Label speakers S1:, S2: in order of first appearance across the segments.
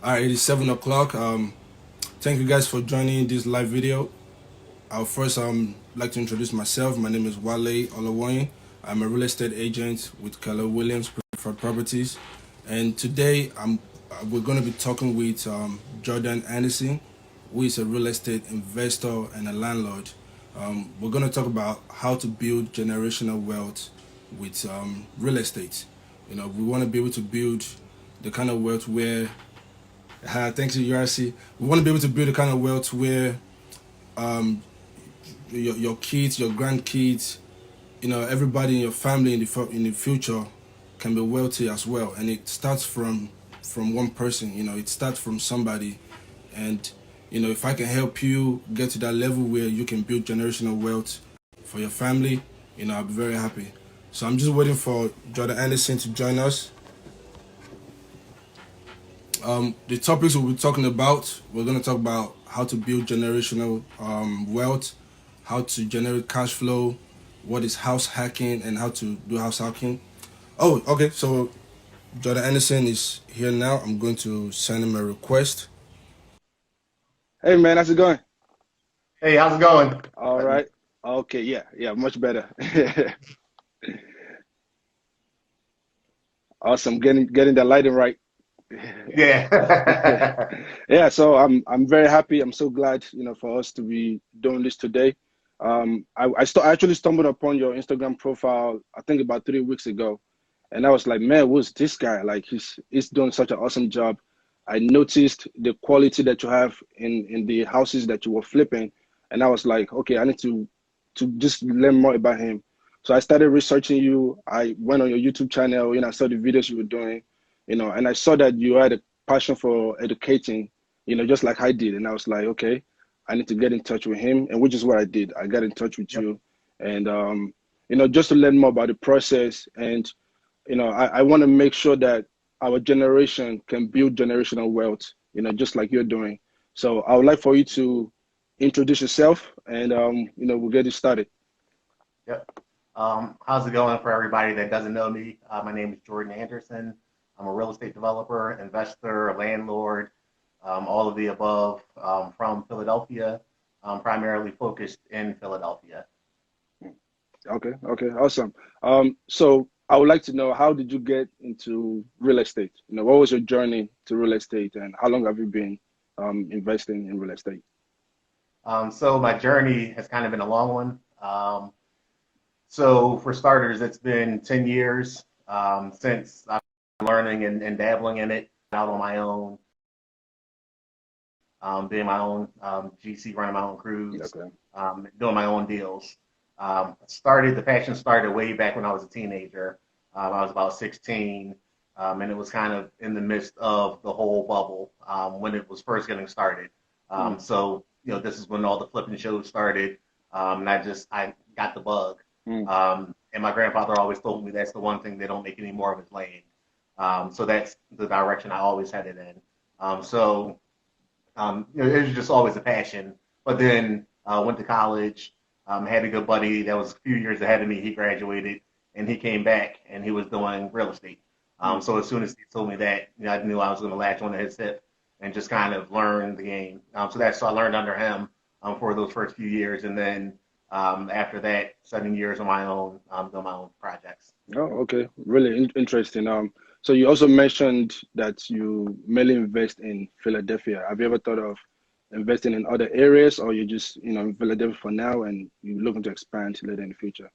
S1: All right, it is 7 o'clock. Thank you guys for joining this live video. I'll first like to introduce myself. My name is Wale Olawoyin. I'm a real estate agent with Keller Williams Preferred Properties, and today we're going to be talking with Jordan Anderson, who is a real estate investor and a landlord. We're going to talk about how to build generational wealth with real estate. We want to be able to build the kind of wealth where thanks to URC. We want to be able to build a kind of wealth where your kids, your grandkids, everybody in your family in the future can be wealthy as well. And it starts from one person. It starts from somebody. And if I can help you get to that level where you can build generational wealth for your family, I'll be very happy. So I'm just waiting for Jordan Anderson to join us. The topics we'll be talking about, we're going to talk about how to build generational wealth, how to generate cash flow, what is house hacking, and how to do house hacking. Oh, okay. So Jordan Anderson is here now. I'm going to send him a request. Hey man, how's it going?
S2: Hey, how's it going?
S1: All right. Okay, yeah, much better. Awesome, getting the lighting right.
S2: Yeah.
S1: Yeah, so I'm very happy. I'm so glad, for us to be doing this today. I actually stumbled upon your Instagram profile, I think about 3 weeks ago, and I was like, man, who's this guy? Like he's doing such an awesome job. I noticed the quality that you have in the houses that you were flipping, and I was like, okay, I need to just learn more about him. So I started researching you. I went on your YouTube channel, I saw the videos you were doing, and I saw that you had a passion for educating, just like I did. And I was like, okay, I need to get in touch with him, and which is what I did. I got in touch with
S2: Yep.
S1: you, and just to learn more about the process. And I want to make sure that our generation can build generational wealth, just like you're doing. So I would like for you to introduce yourself, and we'll get it started.
S2: Yep. How's it going for everybody that doesn't know me? My name is Jordan Anderson. I'm a real estate developer, investor, landlord, all of the above, from Philadelphia, primarily focused in Philadelphia.
S1: Okay, awesome. So I would like to know, how did you get into real estate? What was your journey to real estate, and how long have you been investing in real estate?
S2: So my journey has kind of been a long one. So for starters, it's been 10 years since I've been learning and dabbling in it out on my own, being my own GC, running my own crews,
S1: Okay.
S2: doing my own deals. The passion started way back when I was a teenager. I was about 16, and it was kind of in the midst of the whole bubble when it was first getting started.
S1: Mm,
S2: This is when all the flipping shows started, and I got the bug.
S1: mm,
S2: And my grandfather always told me that's the one thing they don't make any more of is land. So that's the direction I always headed in. It was just always a passion. But then went to college, had a good buddy that was a few years ahead of me. He graduated and he came back and he was doing real estate.
S1: mm.
S2: So as soon as he told me that, I knew I was going to latch onto his hip and just kind of learn the game. So I learned under him for those first few years, and then after that, 7 years on my own, doing my own projects.
S1: Oh, okay. Really interesting. So you also mentioned that you mainly invest in Philadelphia. Have you ever thought of investing in other areas, or you just, in Philadelphia for now and you're looking to expand later in the future?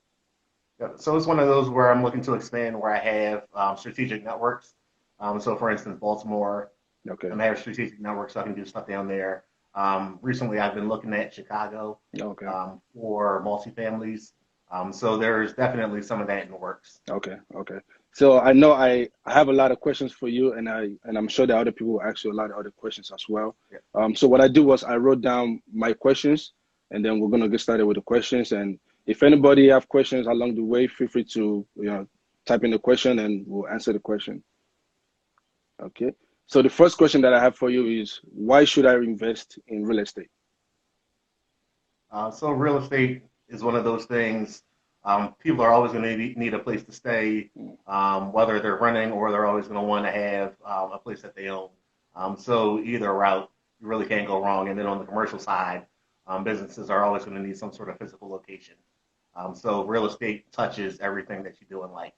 S2: Yeah, so it's one of those where I'm looking to expand where I have strategic networks. So for instance, Baltimore,
S1: Okay.
S2: I have strategic networks, so I can do stuff down there. Recently, I've been looking at Chicago
S1: Okay.
S2: for multifamilies. So there's definitely some of that in the works.
S1: Okay. So I know I have a lot of questions for you, and I'm sure that other people will ask you a lot of other questions as well.
S2: Yeah.
S1: So what I did was I wrote down my questions, and then we're gonna get started with the questions. And if anybody have questions along the way, feel free to type in the question, and we'll answer the question. Okay. So the first question that I have for you is, why should I invest in real estate?
S2: So real estate is one of those things. People are always going to need a place to stay,
S1: Mm,
S2: whether they're renting or they're always going to want to have a place that they own. So either route, you really can't go wrong. And then on the commercial side, businesses are always going to need some sort of physical location. So real estate touches everything that you do in life.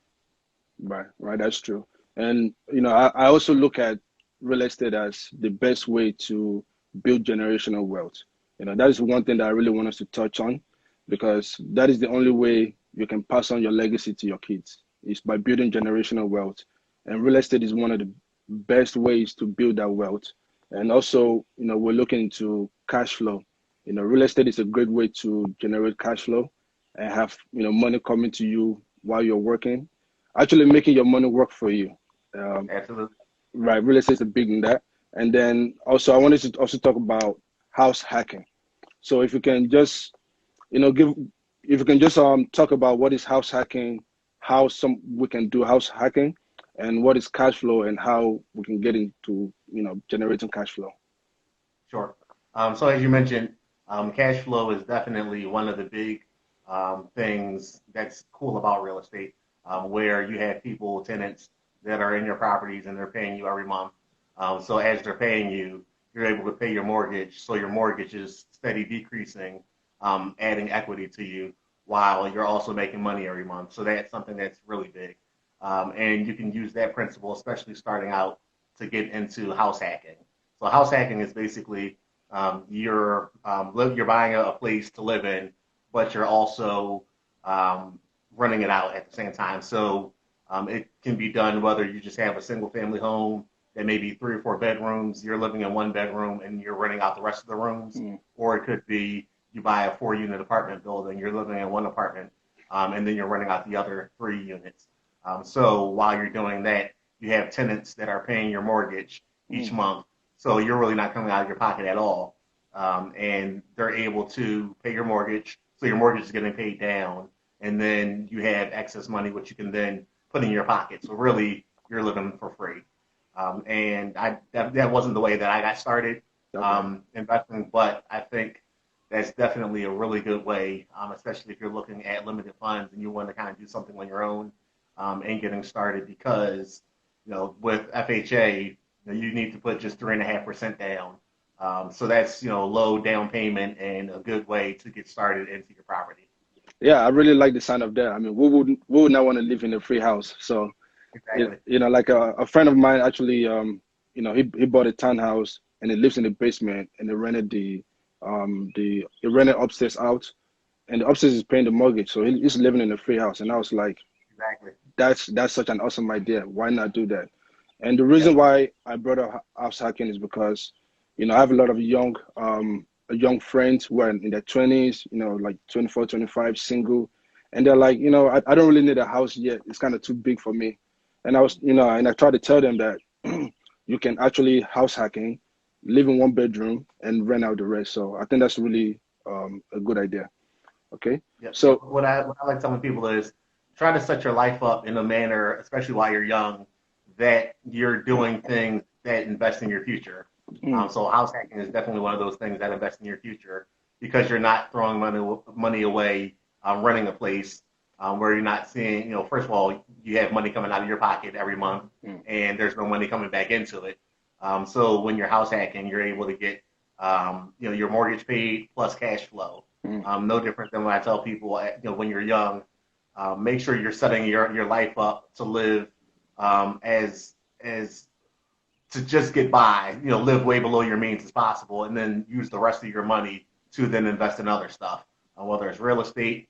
S1: Right, right, that's true. And I also look at real estate as the best way to build generational wealth. That is one thing that I really want us to touch on because that is the only way you can pass on your legacy to your kids is by building generational wealth. And real estate is one of the best ways to build that wealth. And also, we're looking into cash flow. Real estate is a great way to generate cash flow and have, money coming to you while you're working, actually making your money work for you.
S2: Absolutely.
S1: Right, real estate is a big in that. And then also, I wanted to also talk about house hacking. So if you can just, give, if you can just talk about what is house hacking, how some we can do house hacking, and what is cash flow, and how we can get into, generating cash flow.
S2: Sure. So as you mentioned, cash flow is definitely one of the big things that's cool about real estate, where you have people, tenants that are in your properties and they're paying you every month. So as they're paying you, you're able to pay your mortgage. So your mortgage is steady decreasing, adding equity to you while you're also making money every month. So that's something that's really big. And you can use that principle, especially starting out, to get into house hacking. So house hacking is basically you're buying a place to live in, but you're also running it out at the same time. So it can be done whether you just have a single family home that may be 3 or 4 bedrooms, you're living in 1 bedroom and you're renting out the rest of the rooms, or it could be you buy a 4 unit apartment building, you're living in one apartment, and then you're renting out the other 3 units. So while you're doing that, you have tenants that are paying your mortgage each month. So you're really not coming out of your pocket at all. And they're able to pay your mortgage. So your mortgage is getting paid down. And then you have excess money, which you can then put in your pocket. So really, you're living for free. And that wasn't the way that I got started investing, but I think that's definitely a really good way, especially if you're looking at limited funds and you want to kind of do something on your own and getting started because, with FHA, you need to put just 3.5% down. So that's, low down payment and a good way to get started into your property.
S1: Yeah, I really like the sound of that. I mean, we would not want to live in a free house. So,
S2: Exactly.
S1: like a friend of mine actually, he bought a townhouse and he lives in the basement and he rented upstairs out and the upstairs is paying the mortgage. So he's living in a free house. And I was like,
S2: Exactly.
S1: that's such an awesome idea. Why not do that? And the
S2: Yep.
S1: reason why I brought up house hacking is because, I have a lot of young friends who are in their 20s, like 24, 25, single. And they're like, I don't really need a house yet. It's kind of too big for me. And I try to tell them that you can actually house hacking, live in 1 bedroom and rent out the rest. So I think that's really a good idea. Okay.
S2: Yep. So
S1: So,
S2: what I like telling people is try to set your life up in a manner, especially while you're young, that you're doing things that invest in your future.
S1: mm,
S2: So house hacking is definitely one of those things that invest in your future because you're not throwing money away running a place where you're not seeing, first of all, you have money coming out of your pocket every month
S1: mm,
S2: and there's no money coming back into it. So when you're house hacking, you're able to get, your mortgage paid plus cash flow.
S1: mm,
S2: No different than when I tell people, when you're young, make sure you're setting your life up to live as to just get by, live way below your means as possible, and then use the rest of your money to then invest in other stuff, whether it's real estate,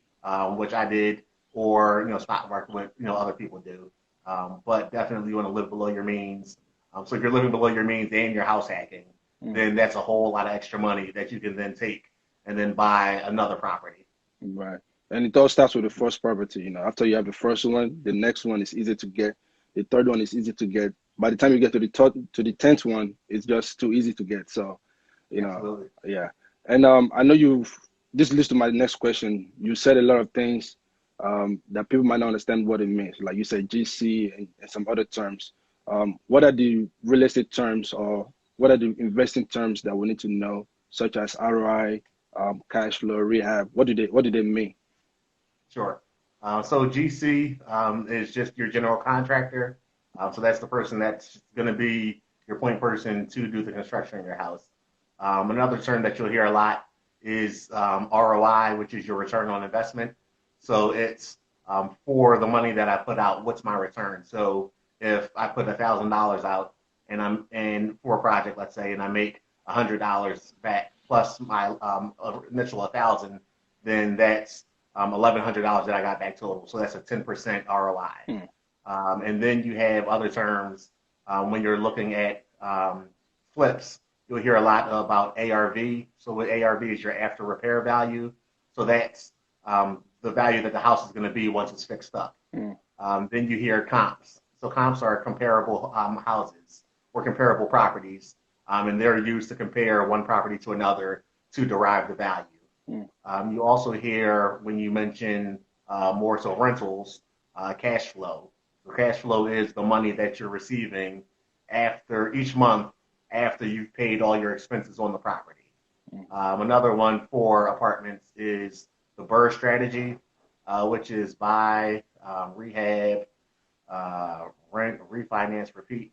S2: which I did, or stock market, what other people do. But definitely you want to live below your means. So if you're living below your means and you're house hacking,
S1: mm.
S2: then that's a whole lot of extra money that you can then take and then buy another property.
S1: Right. And it all starts with the first property. After you have the first one, the next one is easy to get. The third one is easy to get. By the time you get to the third, to the 10th one, it's just too easy to get. So,
S2: Absolutely.
S1: yeah. And I know this leads to my next question. You said a lot of things that people might not understand what it means. Like you said, GC and some other terms. What are the real estate terms or what are the investing terms that we need to know, such as ROI, cash flow, rehab? What do they mean?
S2: Sure. So GC is just your general contractor. So that's the person that's going to be your point person to do the construction in your house. Another term that you'll hear a lot is ROI, which is your return on investment. So it's for the money that I put out, what's my return? So if I put $1,000 out and for a project, let's say, and I make $100 back plus my initial 1,000, then that's $1,100 that I got back total. So that's a 10% ROI. And then you have other terms when you're looking at flips. You'll hear a lot about ARV. So what ARV is your after repair value. So that's the value that the house is going to be once it's fixed up. Then you hear comps. So comps are comparable houses or comparable properties, and they're used to compare one property to another to derive the value. You also hear when you mention more so rentals, cash flow. So cash flow is the money that you're receiving after each month after you've paid all your expenses on the property. Another one for apartments is the BRRRR strategy, which is buy, rehab, rent, refinance, repeat.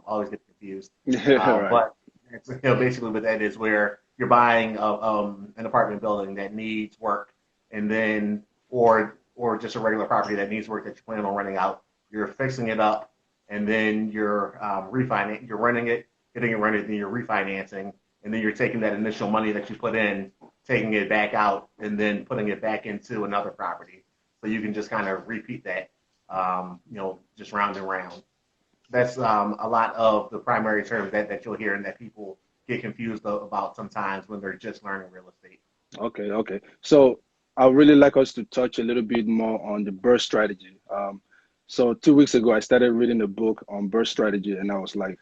S2: Always get confused.
S1: Right.
S2: But it's, basically what that is, where you're buying an apartment building that needs work, and then or just a regular property that needs work that you plan on renting out. You're fixing it up, and then you're you're renting it, getting it rented, then you're refinancing, and then you're taking that initial money that you put in, taking it back out, and then putting it back into another property. So you can just kind of repeat that, just round and round. That's a lot of the primary terms that you'll hear and that people get confused about sometimes when they're just learning real estate.
S1: Okay. So I would really like us to touch a little bit more on the BRRRR strategy. So 2 weeks ago, I started reading a book on BRRRR strategy, and I was like,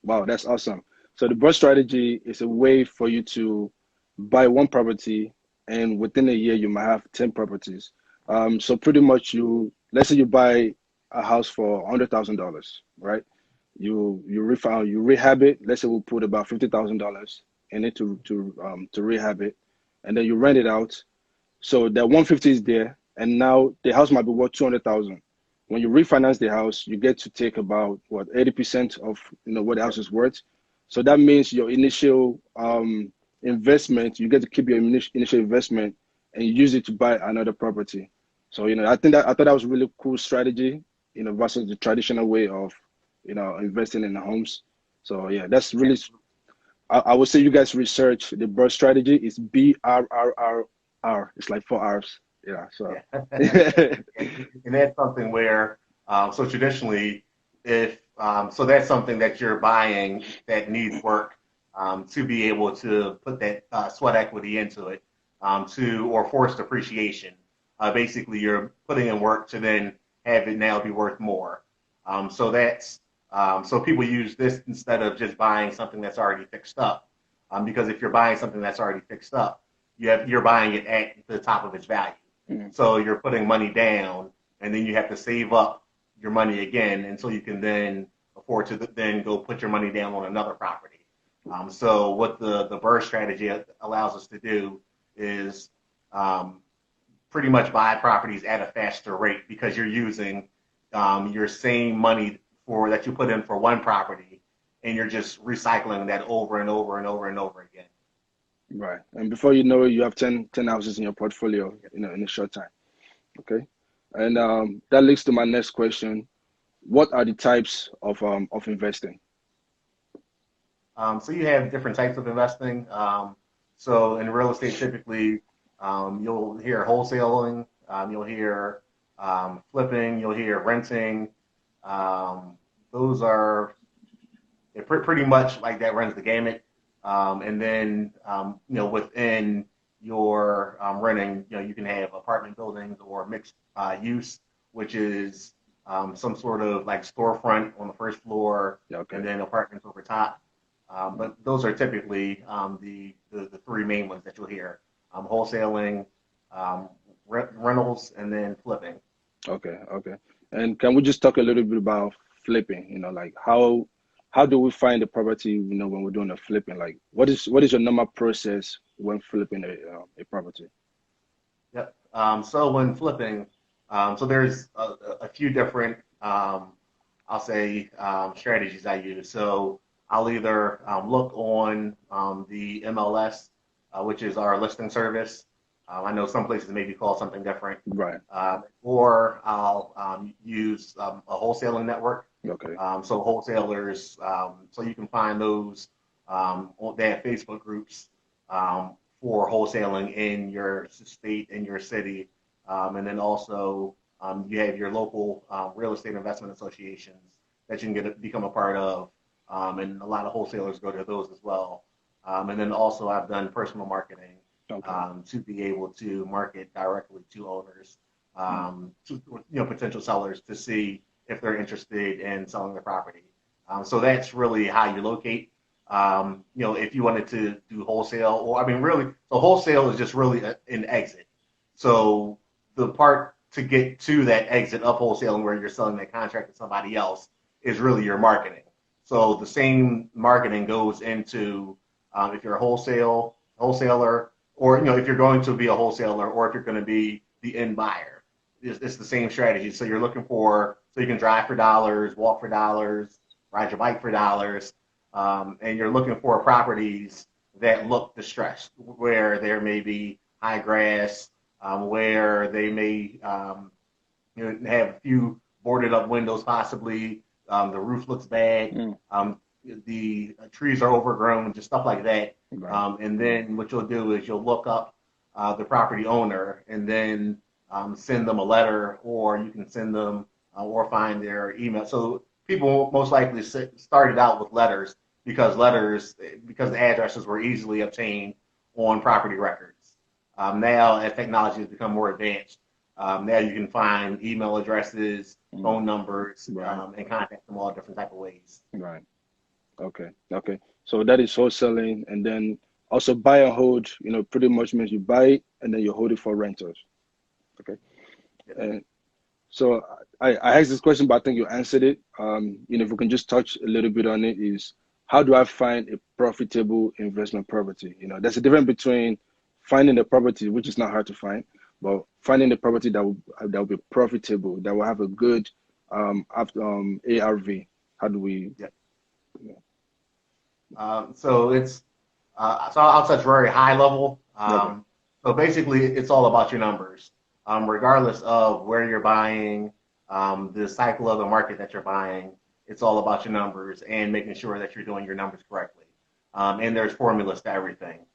S1: wow, that's awesome. So the BRRRR strategy is a way for you to buy one property, and within a year, you might have 10 properties. So pretty much let's say you buy a house for $100,000, right? You rehab it. Let's say we'll put about $50,000 in it to rehab it, and then you rent it out. So that 150 is there, and now the house might be worth 200,000. When you refinance the house, you get to take about 80% of what the house is worth. So that means your initial investment, you get to keep your initial investment and use it to buy another property. So I thought that was a really cool strategy, versus the traditional way of investing in the homes. So yeah, that's really, I would say you guys research the BRRRR strategy. It's BRRRR. It's like 4 R's. Yeah. So
S2: and that's something where so traditionally, if so that's something that you're buying that needs work to be able to put that sweat equity into it, or forced appreciation. Basically, you're putting in work to then have it now be worth more. So that's so people use this instead of just buying something that's already fixed up, because if you're buying something that's already fixed up, you're buying it at the top of its value. So you're putting money down, and then you have to save up your money again, and so you can then afford to then go put your money down on another property. So what the BRRRR strategy allows us to do is pretty much buy properties at a faster rate, because you're using your same money that you put in for one property, and you're just recycling that over and over and over and over again.
S1: Right. And before you know it, you have 10 houses in your portfolio, in a short time. Okay. And that leads to my next question. What are the types of investing?
S2: So you have different types of investing. So in real estate, typically, you'll hear wholesaling, you'll hear flipping, you'll hear renting. Those are pretty much like that runs the gamut. And then, within your renting, you can have apartment buildings or mixed use, which is some sort of like storefront on the first floor, and then apartments over top. But those are typically the three main ones that you'll hear: wholesaling, rentals, and then flipping.
S1: Okay. And can we just talk a little bit about flipping? Like how do we find the property? When we're doing a flipping, like what is your normal process when flipping a property?
S2: Yep. So when flipping, so there's a few different, I'll say, strategies I use. So I'll either look on the MLS, which is our listing service. I know some places maybe call something different.
S1: Right.
S2: Or I'll use a wholesaling network.
S1: Okay.
S2: So wholesalers, so you can find those. They have Facebook groups for wholesaling in your state, in your city, and then also you have your local real estate investment associations that you can become a part of, and a lot of wholesalers go to those as well. And then also I've done personal marketing to be able to market directly to owners, to potential sellers to see if they're interested in selling their property. So that's really how you locate. If you wanted to do wholesale, or I mean, really, the wholesale is just really an exit. So the part to get to that exit of wholesaling where you're selling that contract to somebody else is really your marketing. So the same marketing goes into if you're a wholesaler, or if you're going to be a wholesaler, or if you're going to be the end buyer. It's the same strategy. So you're looking for, so you can drive for dollars, walk for dollars, ride your bike for dollars, and you're looking for properties that look distressed, where there may be high grass, where they may have a few boarded up windows possibly, the roof looks bad, the trees are overgrown, just stuff like that. Right. And then what you'll do is you'll look up the property owner and then send them a letter, or you can send them or find their email. So people most likely started out with letters because the addresses were easily obtained on property records. Now, as technology has become more advanced, now you can find email addresses, phone numbers, right, and contact them all different type of ways.
S1: Right. Okay. So that is wholesaling, and then also buy and hold. Pretty much means you buy it and then you hold it for renters. Okay. Yeah. And so I asked this question, but I think you answered it. If we can just touch a little bit on it, is how do I find a profitable investment property? There's a difference between finding a property, which is not hard to find, but finding a property that will be profitable, that will have a good ARV. How do we? Yeah.
S2: So it's so I'll touch very high level.
S1: Okay.
S2: So basically, it's all about your numbers, regardless of where you're buying, the cycle of the market that you're buying. It's all about your numbers and making sure that you're doing your numbers correctly. And there's formulas to everything.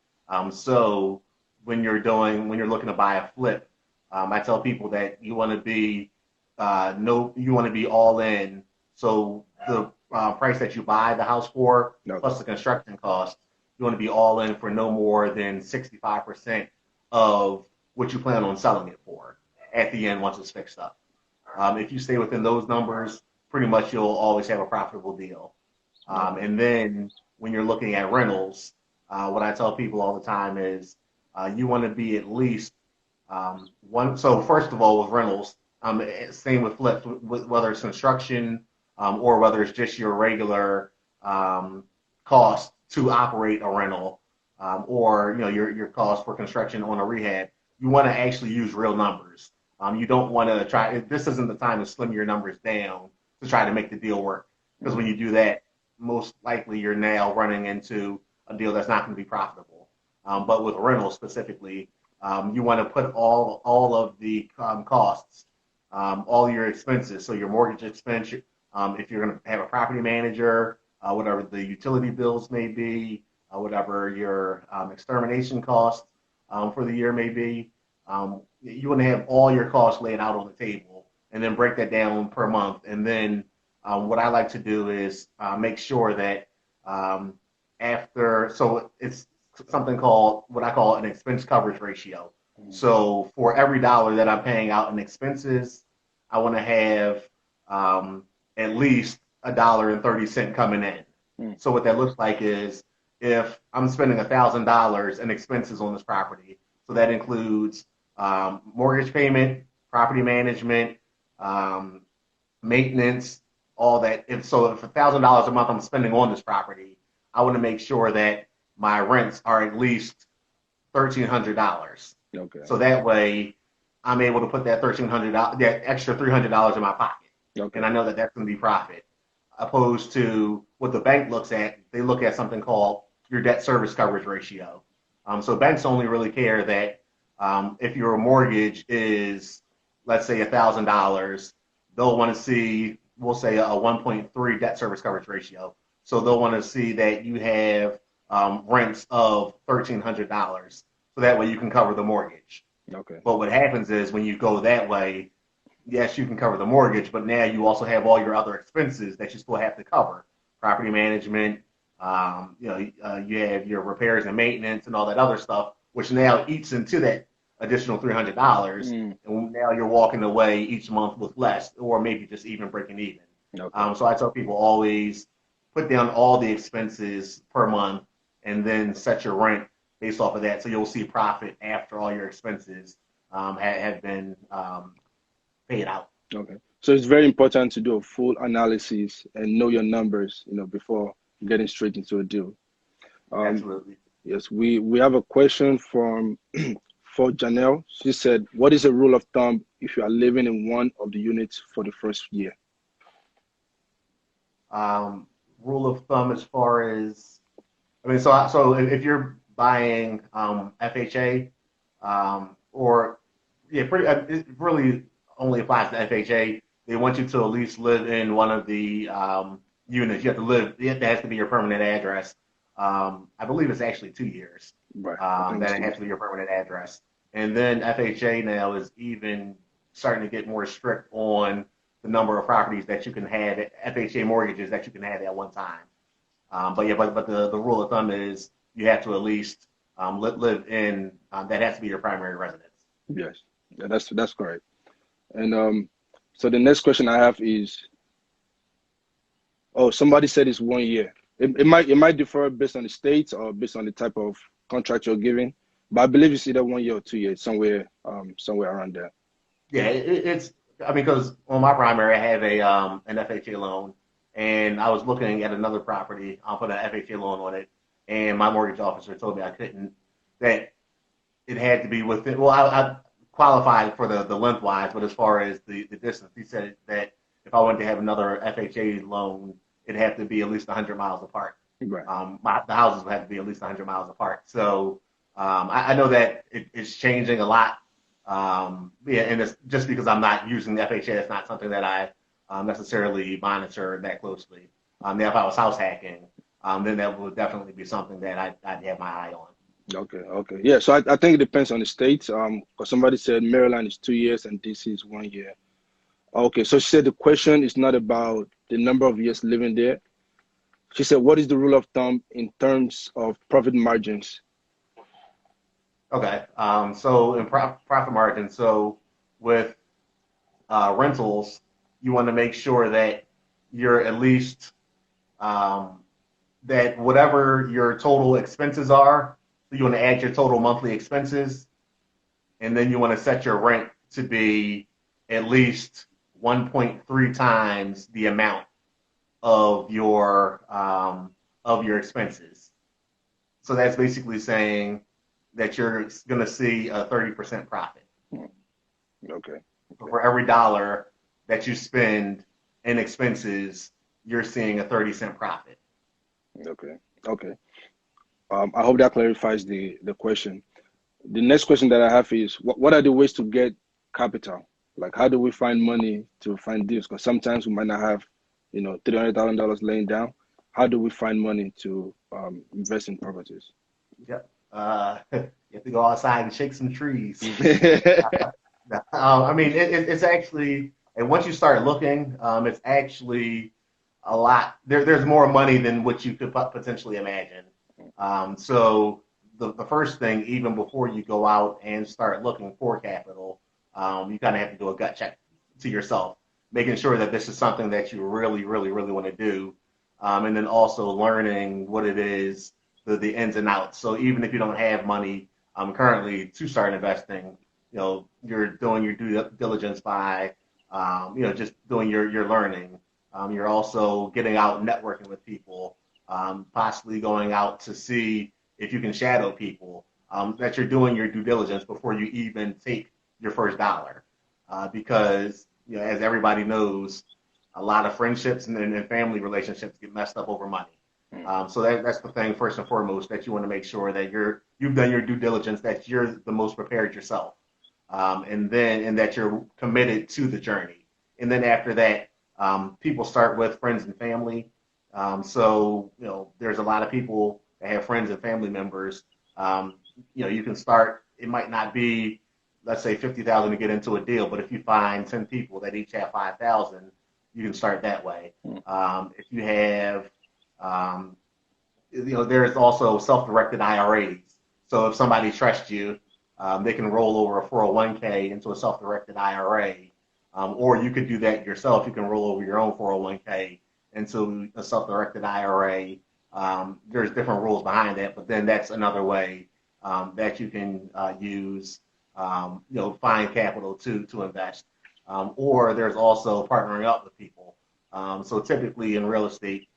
S2: So when you're looking to buy a flip, I tell people that you want to be all in. So the price that you buy the house for, plus the construction cost, you want to be all in for no more than 65% of what you plan on selling it for at the end once it's fixed up. If you stay within those numbers, pretty much you'll always have a profitable deal. And then when you're looking at rentals, what I tell people all the time is you want to be at least one. So first of all, with rentals, same with flips, whether it's construction or whether it's just your regular cost to operate a rental, or your cost for construction on a rehab, you want to actually use real numbers. You don't want to try. This isn't the time to slim your numbers down to try to make the deal work, because when you do that, most likely you're now running into a deal that's not going to be profitable. But with rentals specifically, you want to put all of the costs, all your expenses, so your mortgage expense, if you're going to have a property manager, whatever the utility bills may be, whatever your extermination costs for the year may be, you want to have all your costs laid out on the table and then break that down per month. And then what I like to do is make sure that so it's something called what I call an expense coverage ratio. So for every dollar that I'm paying out in expenses, I want to have at least $1.30 coming in. So what that looks like is if I'm spending $1,000 in expenses on this property, so that includes mortgage payment, property management, maintenance, all that. If $1,000 a month I'm spending on this property, I want to make sure that my rents are at least $1,300.
S1: Okay.
S2: So that way I'm able to put that $1,300, that extra $300 in my pocket. Okay. And I know that that's going to be profit. opposed to what the bank looks at. They look at something called your debt service coverage ratio. So banks only really care that if your mortgage is, let's say, $1,000, they'll want to see, we'll say, a 1.3 debt service coverage ratio. So they'll want to see that you have rents of $1,300, so that way you can cover the mortgage.
S1: Okay.
S2: But what happens is when you go that way, yes, you can cover the mortgage, but now you also have all your other expenses that you still have to cover: property management, you have your repairs and maintenance and all that other stuff, which now eats into that additional $300, and now you're walking away each month with less, or maybe just even breaking even.
S1: Okay.
S2: So I tell people always put down all the expenses per month, and then set your rent based off of that, so you'll see profit after all your expenses have been paid out.
S1: Okay. So it's very important to do a full analysis and know your numbers, before getting straight into a deal.
S2: Absolutely.
S1: Yes, we have a question from for Janelle. She said, "What is a rule of thumb if you are living in one of the units for the first year?"
S2: Rule of thumb as far as, I mean, so if you're buying FHA, or yeah, it really only applies to FHA. They want you to at least live in one of the units. You have to live. That has to be your permanent address. I believe it's actually 2 years.
S1: Right.
S2: That it has to be your permanent address. And then FHA now is even starting to get more strict on the number of properties that you can have, FHA mortgages that you can have at one time. But the rule of thumb is you have to at least live in, that has to be your primary residence.
S1: Yes. Yeah, that's correct. And so the next question I have is, somebody said it's 1 year. It might differ based on the states or based on the type of contract you're giving, but I believe it's either 1 year or 2 years, somewhere around there.
S2: Yeah, it's, I mean, because on my primary I have an FHA loan, and I was looking at another property. I'll put an FHA loan on it, and my mortgage officer told me I couldn't, that it had to be within. Well, I qualified for the lengthwise, but as far as the distance, he said that if I wanted to have another FHA loan, it'd have to be at least 100 miles apart.
S1: Right.
S2: The houses would have to be at least 100 miles apart. So I know that it's changing a lot. Yeah, and it's just because I'm not using the FHA, it's not something that I necessarily monitor that closely. Now, if I was house hacking, then that would definitely be something that I'd have my eye on.
S1: Okay. Yeah, so I think it depends on the states. Because somebody said Maryland is 2 years and DC is 1 year. Okay, so she said the question is not about the number of years living there. She said, what is the rule of thumb in terms of profit margins?
S2: Okay, so in profit margin, so with rentals, you want to make sure that you're at least, that whatever your total expenses are, so you want to add your total monthly expenses, and then you want to set your rent to be at least 1.3 times the amount of your expenses. So that's basically saying that you're going to see a 30% profit.
S1: Okay.
S2: So for every dollar that you spend in expenses, you're seeing a 30-cent profit.
S1: Okay. I hope that clarifies the question. The next question that I have is, what are the ways to get capital? Like, how do we find money to find deals? Because sometimes we might not have, $300,000 laying down. How do we find money to invest in properties?
S2: Yep. You have to go outside and shake some trees. I mean, it's actually, and once you start looking, it's actually a lot. There's more money than what you could potentially imagine. So the first thing, even before you go out and start looking for capital, you kind of have to do a gut check to yourself, making sure that this is something that you really, really, really want to do, and then also learning what it is, the ins and outs. So even if you don't have money currently to start investing, you're doing your due diligence by, just doing your learning. You're also getting out and networking with people, possibly going out to see if you can shadow people, that you're doing your due diligence before you even take your first dollar. Because, as everybody knows, a lot of friendships and family relationships get messed up over money. So that's the thing first and foremost, that you want to make sure that you've done your due diligence, that you're the most prepared yourself, and that you're committed to the journey. And then after that, people start with friends and family. So there's a lot of people that have friends and family members. You can start. It might not be, let's say, 50,000 to get into a deal, but if you find 10 people that each have 5,000, you can start that way. If you have there's also self-directed IRAs. So if somebody trusts you, they can roll over a 401k into a self-directed IRA, or you could do that yourself. You can roll over your own 401k into a self-directed IRA. There's different rules behind that, but then that's another way that you can use, find capital to invest. Or there's also partnering up with people. So typically in real estate,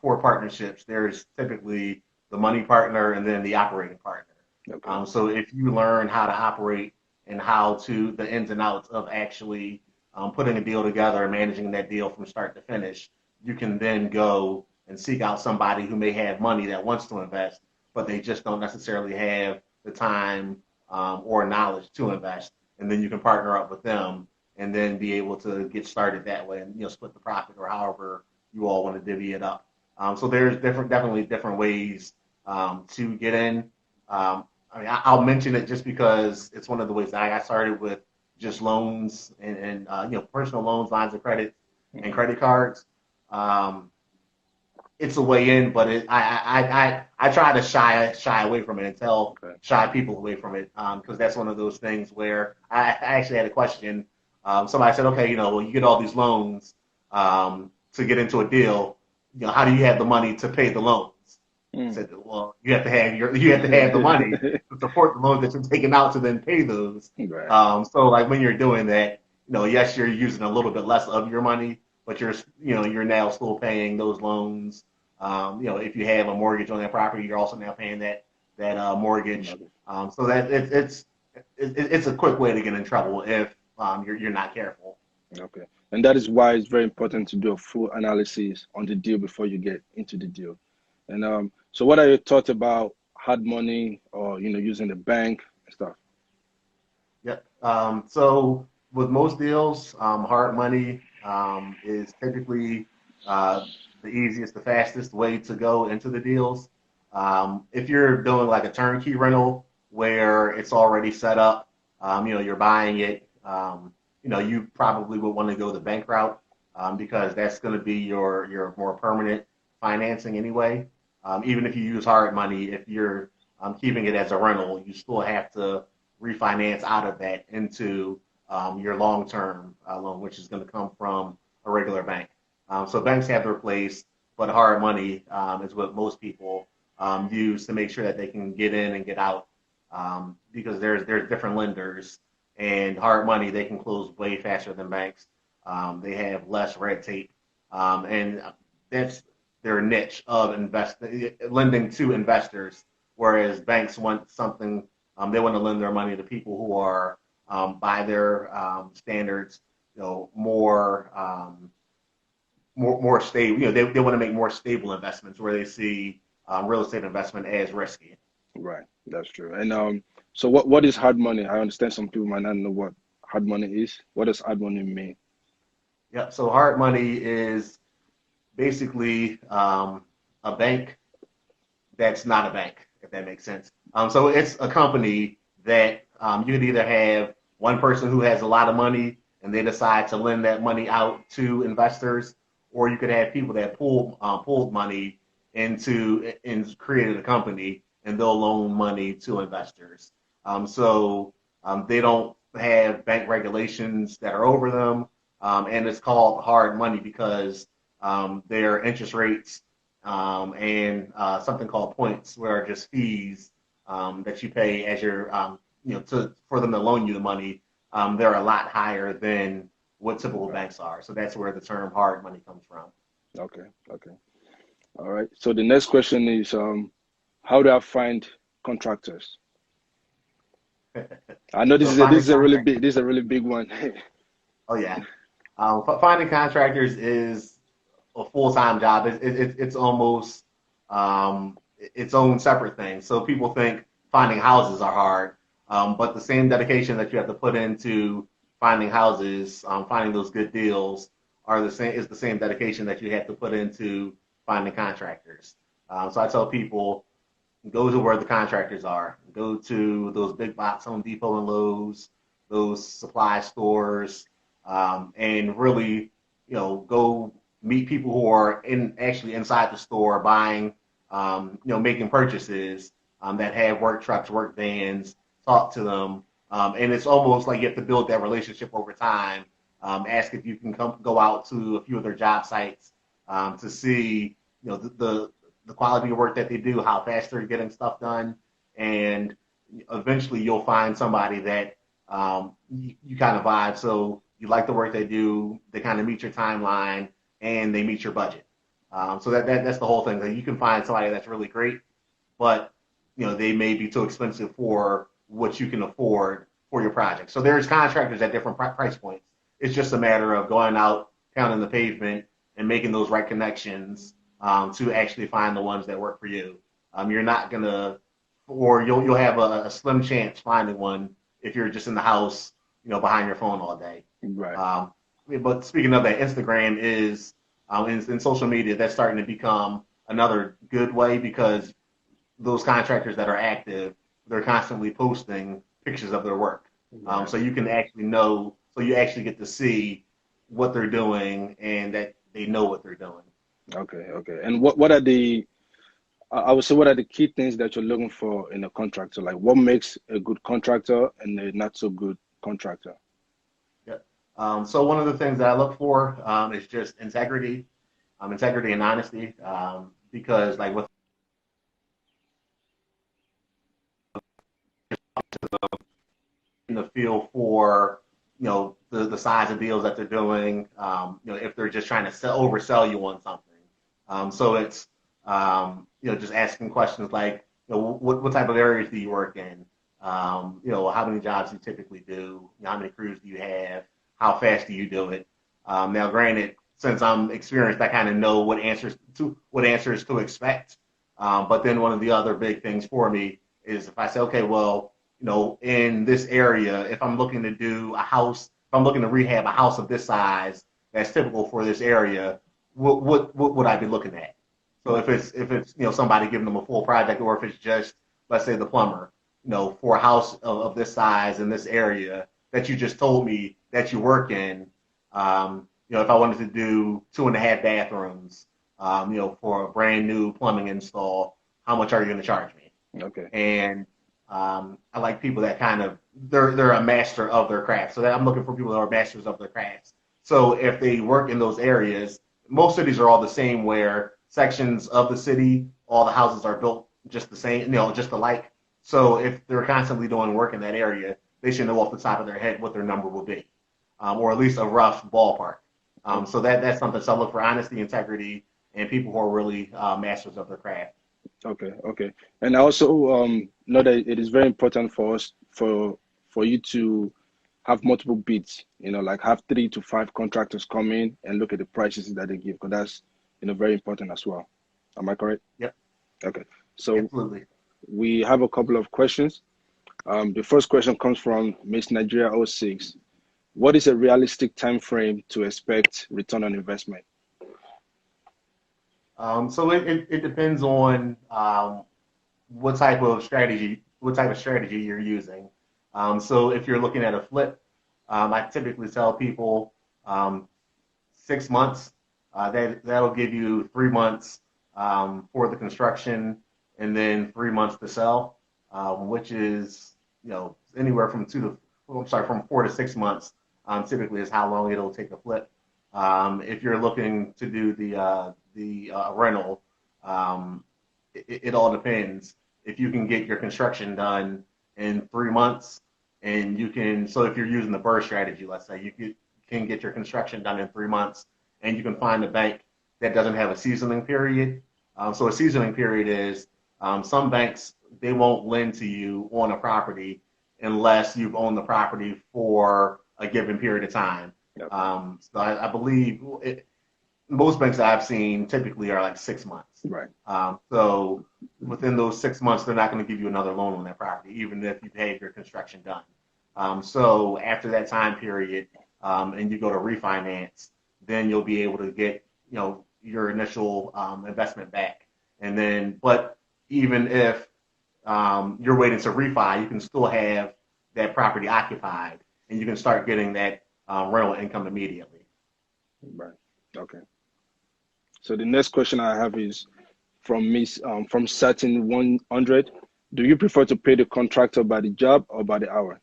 S2: for partnerships, there's typically the money partner and then the operating partner. Okay. So if you learn how to operate and the ins and outs of actually putting a deal together and managing that deal from start to finish, you can then go and seek out somebody who may have money that wants to invest, but they just don't necessarily have the time or knowledge to invest. And then you can partner up with them and then be able to get started that way and split the profit or however you all want to divvy it up. So there's definitely different ways to get in. I'll mention it just because it's one of the ways that I got started with just loans and personal loans, lines of credit, and credit cards. It's a way in, but I try to shy away from it and tell shy people away from it because that's one of those things where I actually had a question. Somebody said, okay, well, you get all these loans to get into a deal. How do you have the money to pay the loans? I said, well, you have to have the money to support the loans that you're taking out to then pay those. Right. So like when you're doing that, yes, you're using a little bit less of your money, but you're now still paying those loans. If you have a mortgage on that property, you're also now paying that mortgage. So that it's a quick way to get in trouble if you're not careful.
S1: Okay. And that is why it's very important to do a full analysis on the deal before you get into the deal. And so what are your thoughts about hard money or, using the bank and stuff?
S2: Yep. So with most deals, hard money is typically the easiest, the fastest way to go into the deals. If you're doing like a turnkey rental where it's already set up, you're buying it, you probably would want to go the bank route because that's going to be your more permanent financing anyway. Even if you use hard money, if you're keeping it as a rental, you still have to refinance out of that into your long-term loan, which is going to come from a regular bank. So banks have their place, but hard money is what most people use to make sure that they can get in and get out because there's different lenders, and hard money, they can close way faster than banks. They have less red tape, and that's their niche of lending to investors, whereas banks want something, they want to lend their money to people who are, by their standards, more stable. They want to make more stable investments where they see real estate investment as risky.
S1: Right, that's true. And so what is hard money? I understand some people might not know what hard money is. What does hard money mean?
S2: Yeah, so hard money is basically a bank that's not a bank, if that makes sense. So it's a company that you could either have one person who has a lot of money and they decide to lend that money out to investors, or you could have people that pulled money and created a company and they'll loan money to investors. So they don't have bank regulations that are over them, and it's called hard money because their interest rates and something called points, where are just fees that you pay as you're, for them to loan you the money. They're a lot higher than what typical banks are. So that's where the term hard money comes from.
S1: Okay. All right. So the next question is, how do I find contractors? I know this is a really big one.
S2: Oh yeah. Finding contractors is a full-time job. It's almost its own separate thing. So people think finding houses are hard, but the same dedication that you have to put into finding houses, finding those good deals, are the same is the same dedication that you have to put into finding contractors. So I tell people, go to where the contractors are. Go to those big box Home Depot and Lowe's, those supply stores, and really, go meet people who are actually inside the store buying, making purchases, that have work trucks, work vans. Talk to them, and it's almost like you have to build that relationship over time. Ask if you can go out to a few of their job sites, to see, the quality of work that they do, how fast they're getting stuff done, and eventually you'll find somebody that, you kind of vibe. So you like the work they do, they kind of meet your timeline, and they meet your budget. So that's the whole thing. That you can find somebody that's really great, but they may be too expensive for what you can afford for your project. So there's contractors at different price points. It's just a matter of going out, pounding the pavement, and making those right connections, to actually find the ones that work for you. You're not gonna, or you'll have a slim chance finding one if you're just in the house, behind your phone all day.
S1: Right.
S2: But speaking of that, Instagram is, in social media, that's starting to become another good way, because those contractors that are active, they're constantly posting pictures of their work.
S1: Right.
S2: So you can actually know, so you actually get to see what they're doing and that they know what they're doing.
S1: Okay. Okay. And what are the I would say what are the key things that you're looking for in a contractor? Like what makes a good contractor and a not so good contractor?
S2: Yeah. So one of the things that I look for, is just integrity, integrity and honesty, because like with the feel for, the size of deals that they're doing, if they're just trying to oversell you on something. So it's, just asking questions like, what type of areas do you work in? How many jobs do you typically do? How many crews do you have? How fast do you do it? Now, granted, since I'm experienced, I kind of know what answers to expect. But then one of the other big things for me is if I say, okay, well, in this area, if I'm looking to do a house, if I'm looking to rehab a house of this size that's typical for this area, what would I be looking at? So if it's somebody giving them a full project, or if it's just, let's say, the plumber, for a house of this size in this area that you just told me that you work in, if I wanted to do 2.5 bathrooms, for a brand new plumbing install, how much are you going to charge me?
S1: Okay.
S2: And I like people that kind of they're a master of their craft. So that I'm looking for people that are masters of their crafts. So if they work in those areas, most cities are all the same, where sections of the city, all the houses are built just the same, just alike. So if they're constantly doing work in that area, they should know off the top of their head what their number will be, or at least a rough ballpark. So that's something. So I look for honesty, integrity, and people who are really, masters of their craft.
S1: Okay. Okay. And I also know that it is very important for us for you to have multiple bids, like have 3 to 5 contractors come in and look at the prices that they give, because that's very important as well. Am I correct?
S2: Yep,
S1: Okay. So
S2: absolutely.
S1: we have a couple of questions. The first question comes from Miss Nigeria '06. What is a realistic time frame to expect return on investment?
S2: So it depends on, what type of strategy you're using. So if you're looking at a flip, I typically tell people, 6 months. That'll give you 3 months, for the construction, and then 3 months to sell, which is, anywhere from from 4 to 6 months, typically is how long it'll take to flip. If you're looking to do the rental, it all depends. If you can get your construction done in 3 months, and so if you're using the BRRRR strategy, let's say can get your construction done in 3 months, and you can find a bank that doesn't have a seasoning period. So a seasoning period is, some banks, they won't lend to you on a property unless you've owned the property for a given period of time.
S1: Yep.
S2: So I believe most banks that I've seen typically are like 6 months.
S1: Right.
S2: So within those 6 months, they're not going to give you another loan on that property, even if you've had your construction done. So after that time period, and you go to refinance, then you'll be able to get, your initial investment back. And then, but even if you're waiting to refi, you can still have that property occupied, and you can start getting that rental income immediately.
S1: Right. Okay. So the next question I have is from Miss from Satin 100. Do you prefer to pay the contractor by the job or by the hour?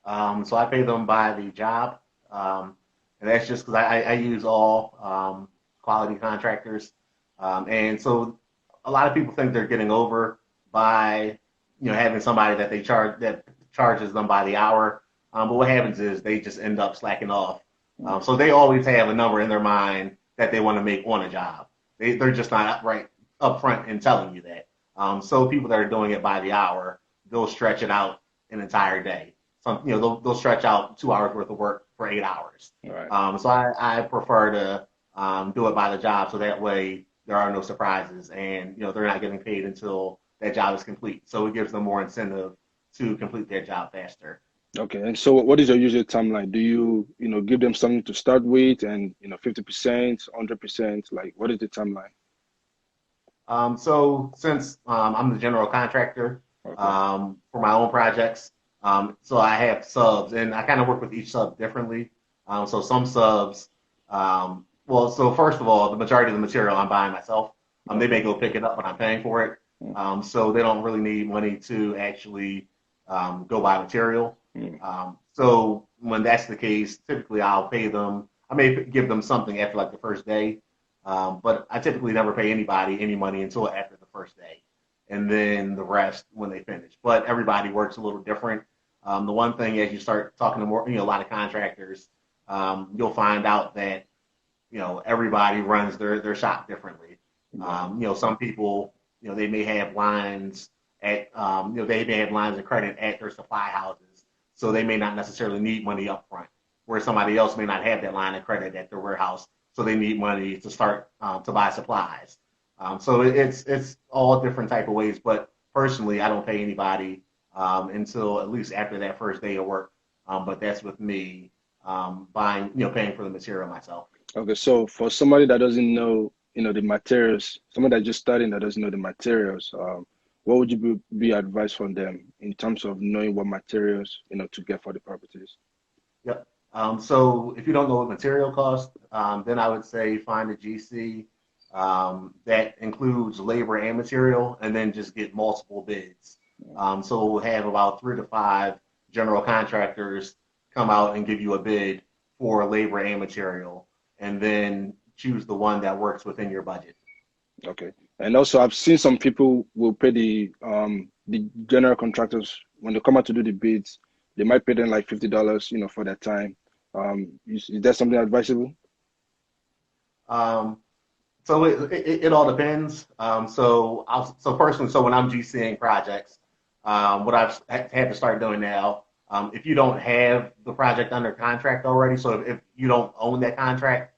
S2: So I pay them by the job, and that's just because I use all quality contractors, and so a lot of people think they're getting over by having somebody that they charge that charges them by the hour, but what happens is they just end up slacking off. So they always have a number in their mind that they want to make on a job. They're just not right up front in telling you that. So people that are doing it by the hour, they'll stretch it out an entire day. They'll stretch out 2 hours worth of work for 8 hours.
S1: All right.
S2: So I prefer to do it by the job, so that way there are no surprises, and they're not getting paid until that job is complete. So it gives them more incentive to complete their job faster.
S1: Okay. And so what is your usual timeline? Do you, give them something to start with and, 50%, 100%? Like, what is the timeline?
S2: So since I'm the general contractor
S1: Okay.
S2: for my own projects, so I have subs, and I kind of work with each sub differently. So some subs, so first of all, the majority of the material I'm buying myself. They may
S1: Okay.
S2: go pick it up, but I'm paying for it. So they don't really need money to actually go buy material.
S1: Mm.
S2: So when that's the case, typically I'll pay them. I may give them something after like the first day, but I typically never pay anybody any money until after the first day, and then the rest when they finish. But everybody works a little different. The one thing as you start talking to more, a lot of contractors, you'll find out that everybody runs their shop differently.
S1: Right.
S2: Some people, they may have lines at, they may have lines of credit at their supply houses, so they may not necessarily need money up front, where somebody else may not have that line of credit at their warehouse, so they need money to start to buy supplies. So it's all different type of ways, but personally, I don't pay anybody until at least after that first day of work. But that's with me buying, paying for the material myself.
S1: Okay. So for somebody that doesn't know, the materials, someone that's just starting that doesn't know the materials, what would you be advice from them in terms of knowing what materials, to get for the properties?
S2: Yep. So if you don't know what material costs, then I would say find a GC that includes labor and material, and then just get multiple bids. So we'll have about 3 to 5 general contractors come out and give you a bid for labor and material, and then choose the one that works within your budget.
S1: Okay. And also, I've seen some people will pay the general contractors when they come out to do the bids. They might pay them like $50, for that time. Is that something advisable?
S2: Um, so it all depends. So personally, so when I'm GCing projects, what I've had to start doing now, if you don't have the project under contract already, so if you don't own that contract,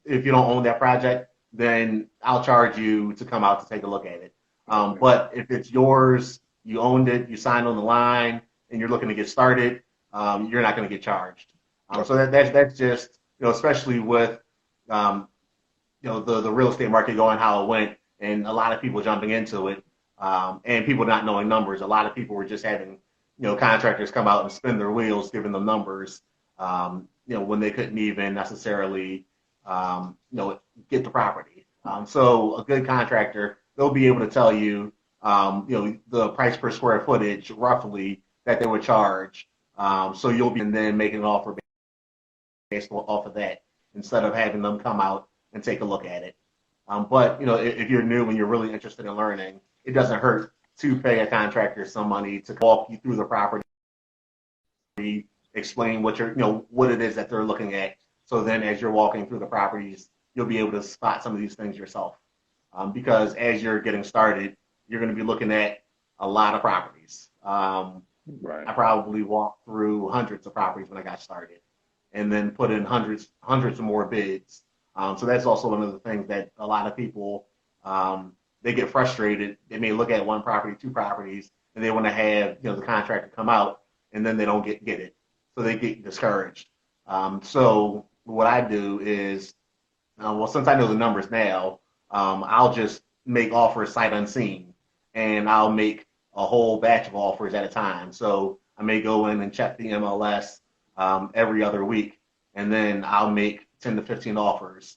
S2: if you don't own that project, then I'll charge you to come out to take a look at it.
S1: Okay.
S2: But if it's yours, you owned it, you signed on the line, and you're looking to get started, you're not going to get charged. So
S1: Okay.
S2: that's just especially with um, the real estate market going how it went, and a lot of people jumping into it, and people not knowing numbers. A lot of people were just having contractors come out and spin their wheels, giving them numbers, when they couldn't even necessarily get the property. So a good contractor, they'll be able to tell you, the price per square footage roughly that they would charge. So you'll be and then making an offer based off of that instead of having them come out and take a look at it. But if you're new and you're really interested in learning, it doesn't hurt to pay a contractor some money to walk you through the property, explain what it is that they're looking at. So then, as you're walking through the properties, you'll be able to spot some of these things yourself. Because as you're getting started, you're going to be looking at a lot of properties.
S1: Right.
S2: I probably walked through hundreds of properties when I got started. and then put in hundreds of more bids. So that's also one of the things that a lot of people they get frustrated. They may look at one property, two properties, and they want to have the contractor come out, and then they don't get it, so they get discouraged. So what I do is, well, since I know the numbers now, I'll just make offers sight unseen, and I'll make a whole batch of offers at a time. So I may go in and check the MLS every other week, and then I'll make 10 to 15 offers,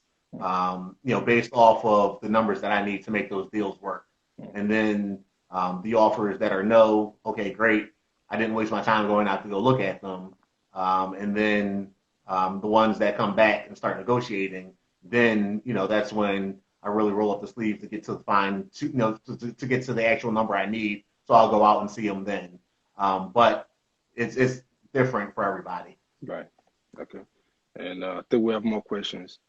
S2: based off of the numbers that I need to make those deals work. And then the offers that are no, okay, great. I didn't waste my time going out to go look at them. And then the ones that come back and start negotiating, then that's when I really roll up the sleeves to get to to get to the actual number I need. So I'll go out and see them then. But it's different for everybody.
S1: Right. Okay. And I think we have more questions.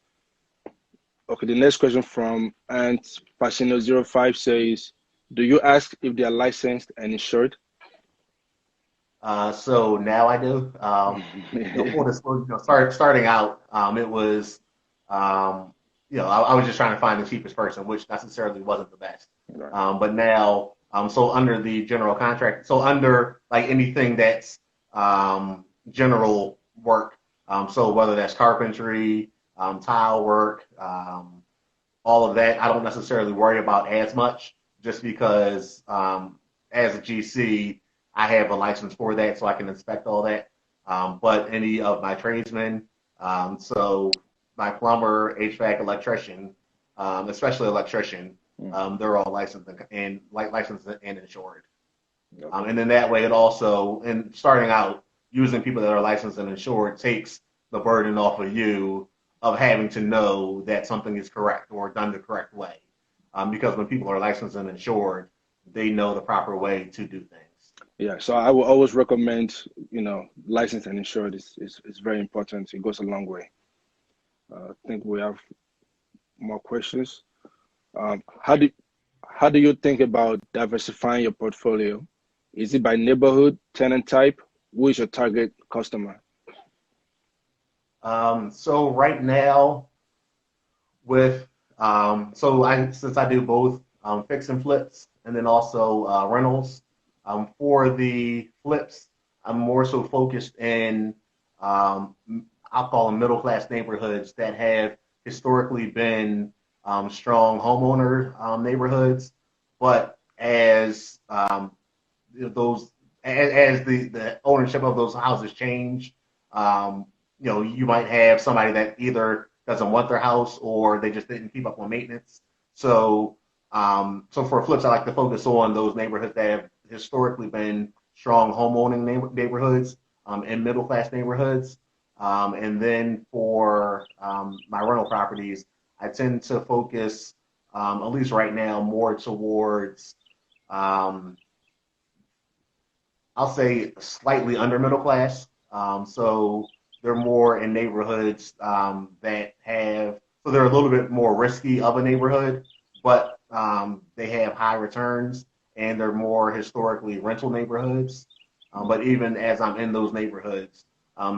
S1: Okay, the next question from Ant Pacino05 says, do you ask if they are licensed and insured?
S2: So now I do. Starting out, it was, I was just trying to find the cheapest person, which necessarily wasn't the best.
S1: Right.
S2: But now, so under the general contract, so under like anything that's general work, so whether that's carpentry, tile work, all of that, I don't necessarily worry about as much, just because as a GC, I have a license for that, so I can inspect all that. But any of my tradesmen, so my plumber, HVAC, electrician, especially electrician, they're all licensed and insured.
S1: Okay.
S2: And then that way, it also, and starting out, using people that are licensed and insured takes the burden off of you of having to know that something is correct or done the correct way. Because when people are licensed and insured, they know the proper way to do things.
S1: Yeah, so I will always recommend, licensed and insured is very important. It goes a long way. I think we have more questions. How do you think about diversifying your portfolio? Is it by neighborhood, tenant type? Who is your target customer?
S2: So right now, with since I do both fix and flips, and then also rentals. For the flips, I'm more so focused in I'll call them middle class neighborhoods that have historically been strong homeowner neighborhoods, but as those as the ownership of those houses change, you might have somebody that either doesn't want their house or they just didn't keep up on maintenance. So for flips, I like to focus on those neighborhoods that have historically been strong homeowning neighborhoods and middle class neighborhoods. And then for my rental properties, I tend to focus, at least right now, more towards, I'll say slightly under middle class. So they're more in neighborhoods that have, so they're a little bit more risky of a neighborhood, but they have high returns and they're more historically rental neighborhoods. But even as I'm in those neighborhoods,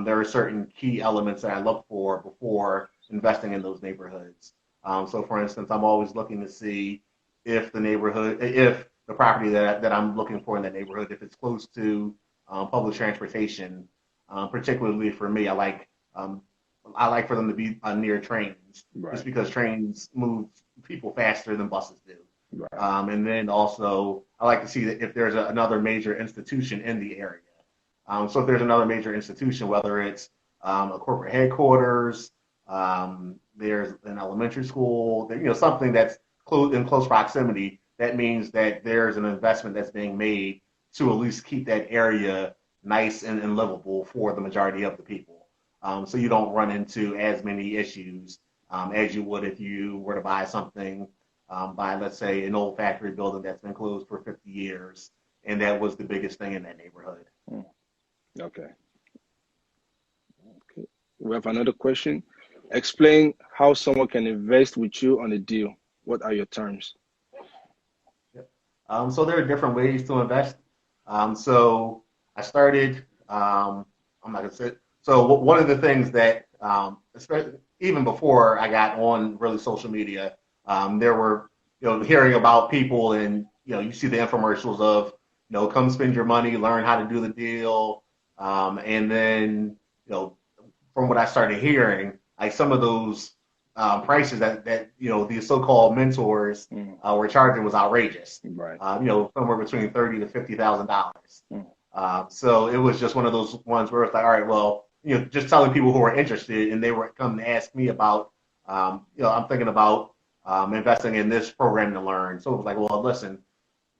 S2: there are certain key elements that I look for before investing in those neighborhoods. So for instance, I'm always looking to see if the property that I'm looking for in that neighborhood, if it's close to public transportation. Particularly for me, I like for them to be near trains,
S1: Right.
S2: just because trains move people faster than buses do.
S1: Right.
S2: And then also, I like to see that if there's another major institution in the area. So if there's another major institution, whether it's a corporate headquarters, there's an elementary school, something that's in close proximity, that means that there's an investment that's being made to at least keep that area nice and livable for the majority of the people. So you don't run into as many issues as you would if you were to buy something by, let's say, an old factory building that's been closed for 50 years, and that was the biggest thing in that neighborhood.
S1: Okay. Okay. We have another question. Explain how someone can invest with you on a deal. What are your terms?
S2: Yep. So there are different ways to invest. So I started, I'm not gonna say, So one of the things that, especially even before I got on really social media, there were, hearing about people, and you see the infomercials of, come spend your money, learn how to do the deal, and then, from what I started hearing, like some of those prices that these so-called mentors were charging was outrageous.
S1: Right.
S2: Somewhere between $30,000 to $50,000.
S1: Mm.
S2: So it was just one of those ones where it's like, all right, well, just telling people who were interested, and they were coming to ask me about, I'm thinking about investing in this program to learn. So it was like, well, listen,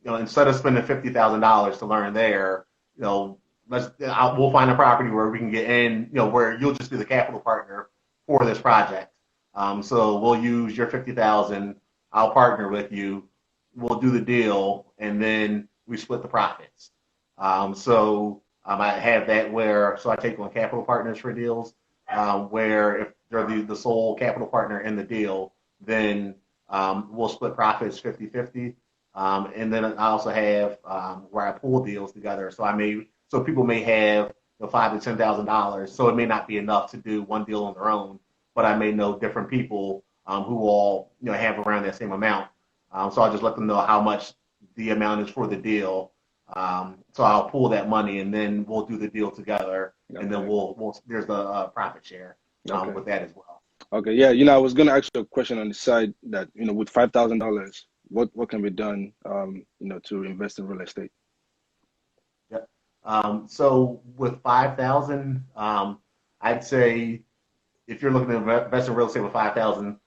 S2: instead of spending $50,000 to learn there, we'll find a property where we can get in, where you'll just be the capital partner for this project. So we'll use your 50,000. I'll partner with you. We'll do the deal, and then we split the profits. I have that where, so I take on capital partners for deals, where if they're the sole capital partner in the deal, then we'll split profits 50-50. And then I also have where I pull deals together. So people may have $5,000 to $10,000. So it may not be enough to do one deal on their own, but I may know different people who all have around that same amount. So I'll just let them know how much the amount is for the deal. So I'll pull that money, and then we'll do the deal together, and then there's the profit share with that as well.
S1: Okay, yeah, I was gonna ask you a question on the side that with $5,000, what can be done, to invest in real estate?
S2: Yep. So with 5,000, I'd say if you're looking to invest in real estate with 5,000,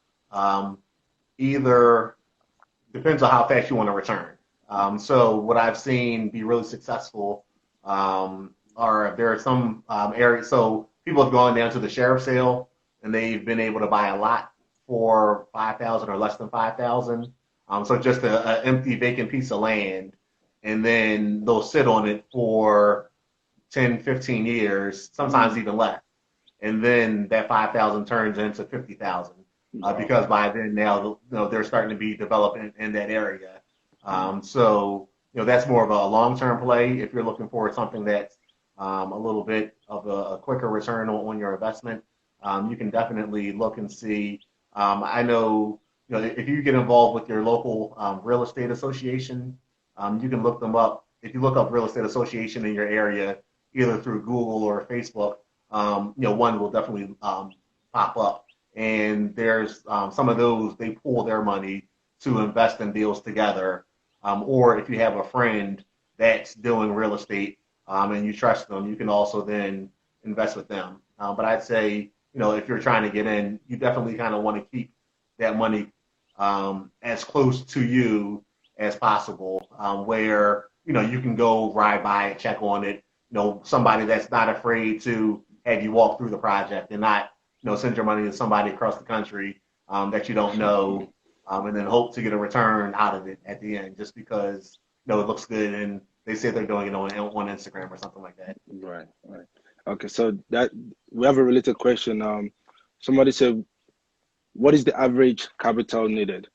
S2: either depends on how fast you want to return. So what I've seen be really successful there are some areas. So people have gone down to the sheriff sale, and they've been able to buy a lot for 5,000 or less than 5,000. So just an empty vacant piece of land, and then they'll sit on it for 10, 15 years, sometimes even less. And then that 5,000 turns into 50,000 because by then now they're starting to be developing in that area. So that's more of a long-term play. If you're looking for something that's a little bit of a quicker return on your investment, you can definitely look and see. I know, if you get involved with your local real estate association, you can look them up. If you look up real estate association in your area, either through Google or Facebook, one will definitely pop up. And there's some of those, they pool their money to invest in deals together. Or if you have a friend that's doing real estate and you trust them, you can also then invest with them. But I'd say, if you're trying to get in, you definitely kind of want to keep that money as close to you as possible, where, you can go ride by it, check on it, somebody that's not afraid to have you walk through the project and not, send your money to somebody across the country that you don't know, and then hope to get a return out of it at the end just because, it looks good and they say they're doing it on Instagram or something like that.
S1: Right. Okay, so that we have a related question. Somebody said, what is the average capital needed?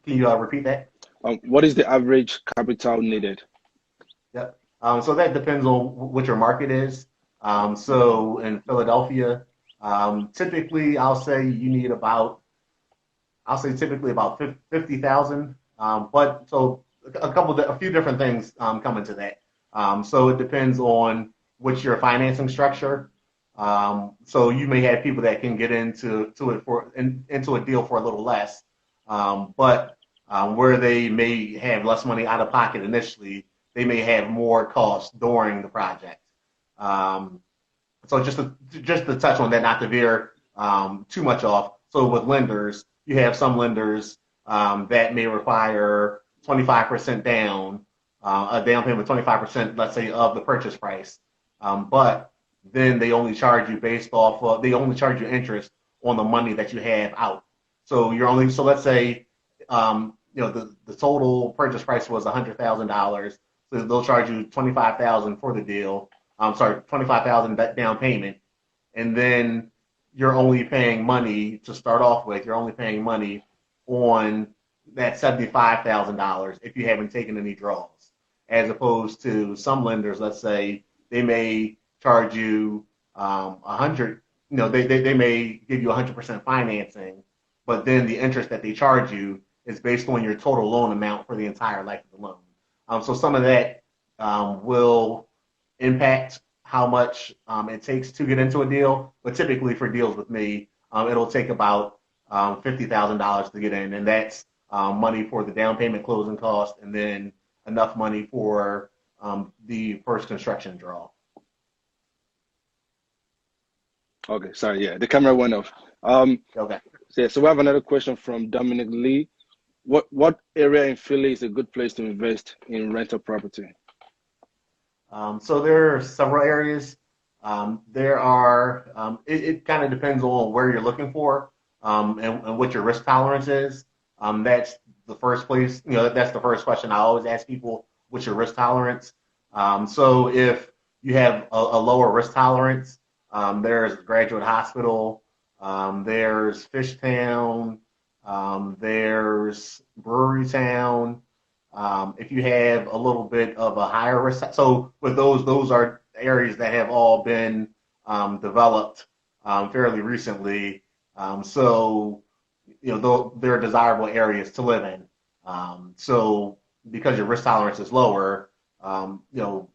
S2: Can you repeat that?
S1: What is the average capital needed?
S2: Yep. So that depends on what your market is. So in Philadelphia, typically I'll say you need typically about 50,000. But so a few different things come into that. So it depends on what's your financing structure. So you may have people that can get into a deal for a little less, but where they may have less money out of pocket initially, they may have more costs during the project. So just to touch on that, not to veer too much off. So with lenders, you have some lenders that may require 25% down, a down payment of 25%, let's say, of the purchase price. But then they only charge you they only charge you interest on the money that you have out. So let's say, the total purchase price was $100,000. So they'll charge you $25,000 for the deal. $25,000 down payment. And then you're only paying money to start off with. You're only paying money on that $75,000 if you haven't taken any draws, as opposed to some lenders, let's say, they may charge you 100. They may give you 100% financing, but then the interest that they charge you is based on your total loan amount for the entire life of the loan. So some of that will impact how much it takes to get into a deal. But typically for deals with me, it'll take about $50,000 to get in, and that's money for the down payment closing cost, and then enough money for the first construction draw.
S1: Okay, sorry, yeah, the camera went off.
S2: Okay.
S1: So we have another question from Dominic Lee. What area in Philly is a good place to invest in rental property?
S2: So there are several areas. There are, it kind of depends on where you're looking for and what your risk tolerance is. That's the first place, that's the first question I always ask people, what's your risk tolerance? So if you have a lower risk tolerance, there's Graduate Hospital, there's Fishtown, there's Brewery Town. If you have a little bit of a higher risk, so with those are areas that have all been developed fairly recently. So they're desirable areas to live in. So because your risk tolerance is lower, your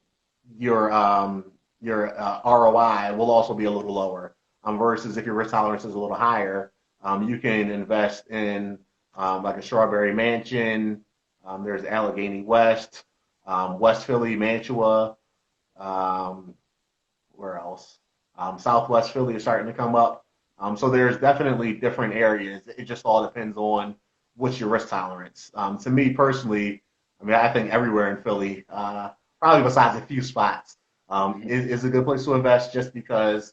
S2: ROI will also be a little lower. Versus if your risk tolerance is a little higher, you can invest in like a Strawberry Mansion. There's Allegheny West, West Philly, Mantua. Where else? Southwest Philly is starting to come up. So there's definitely different areas. It just all depends on what's your risk tolerance. To me personally, I think everywhere in Philly, probably besides a few spots, is a good place to invest just because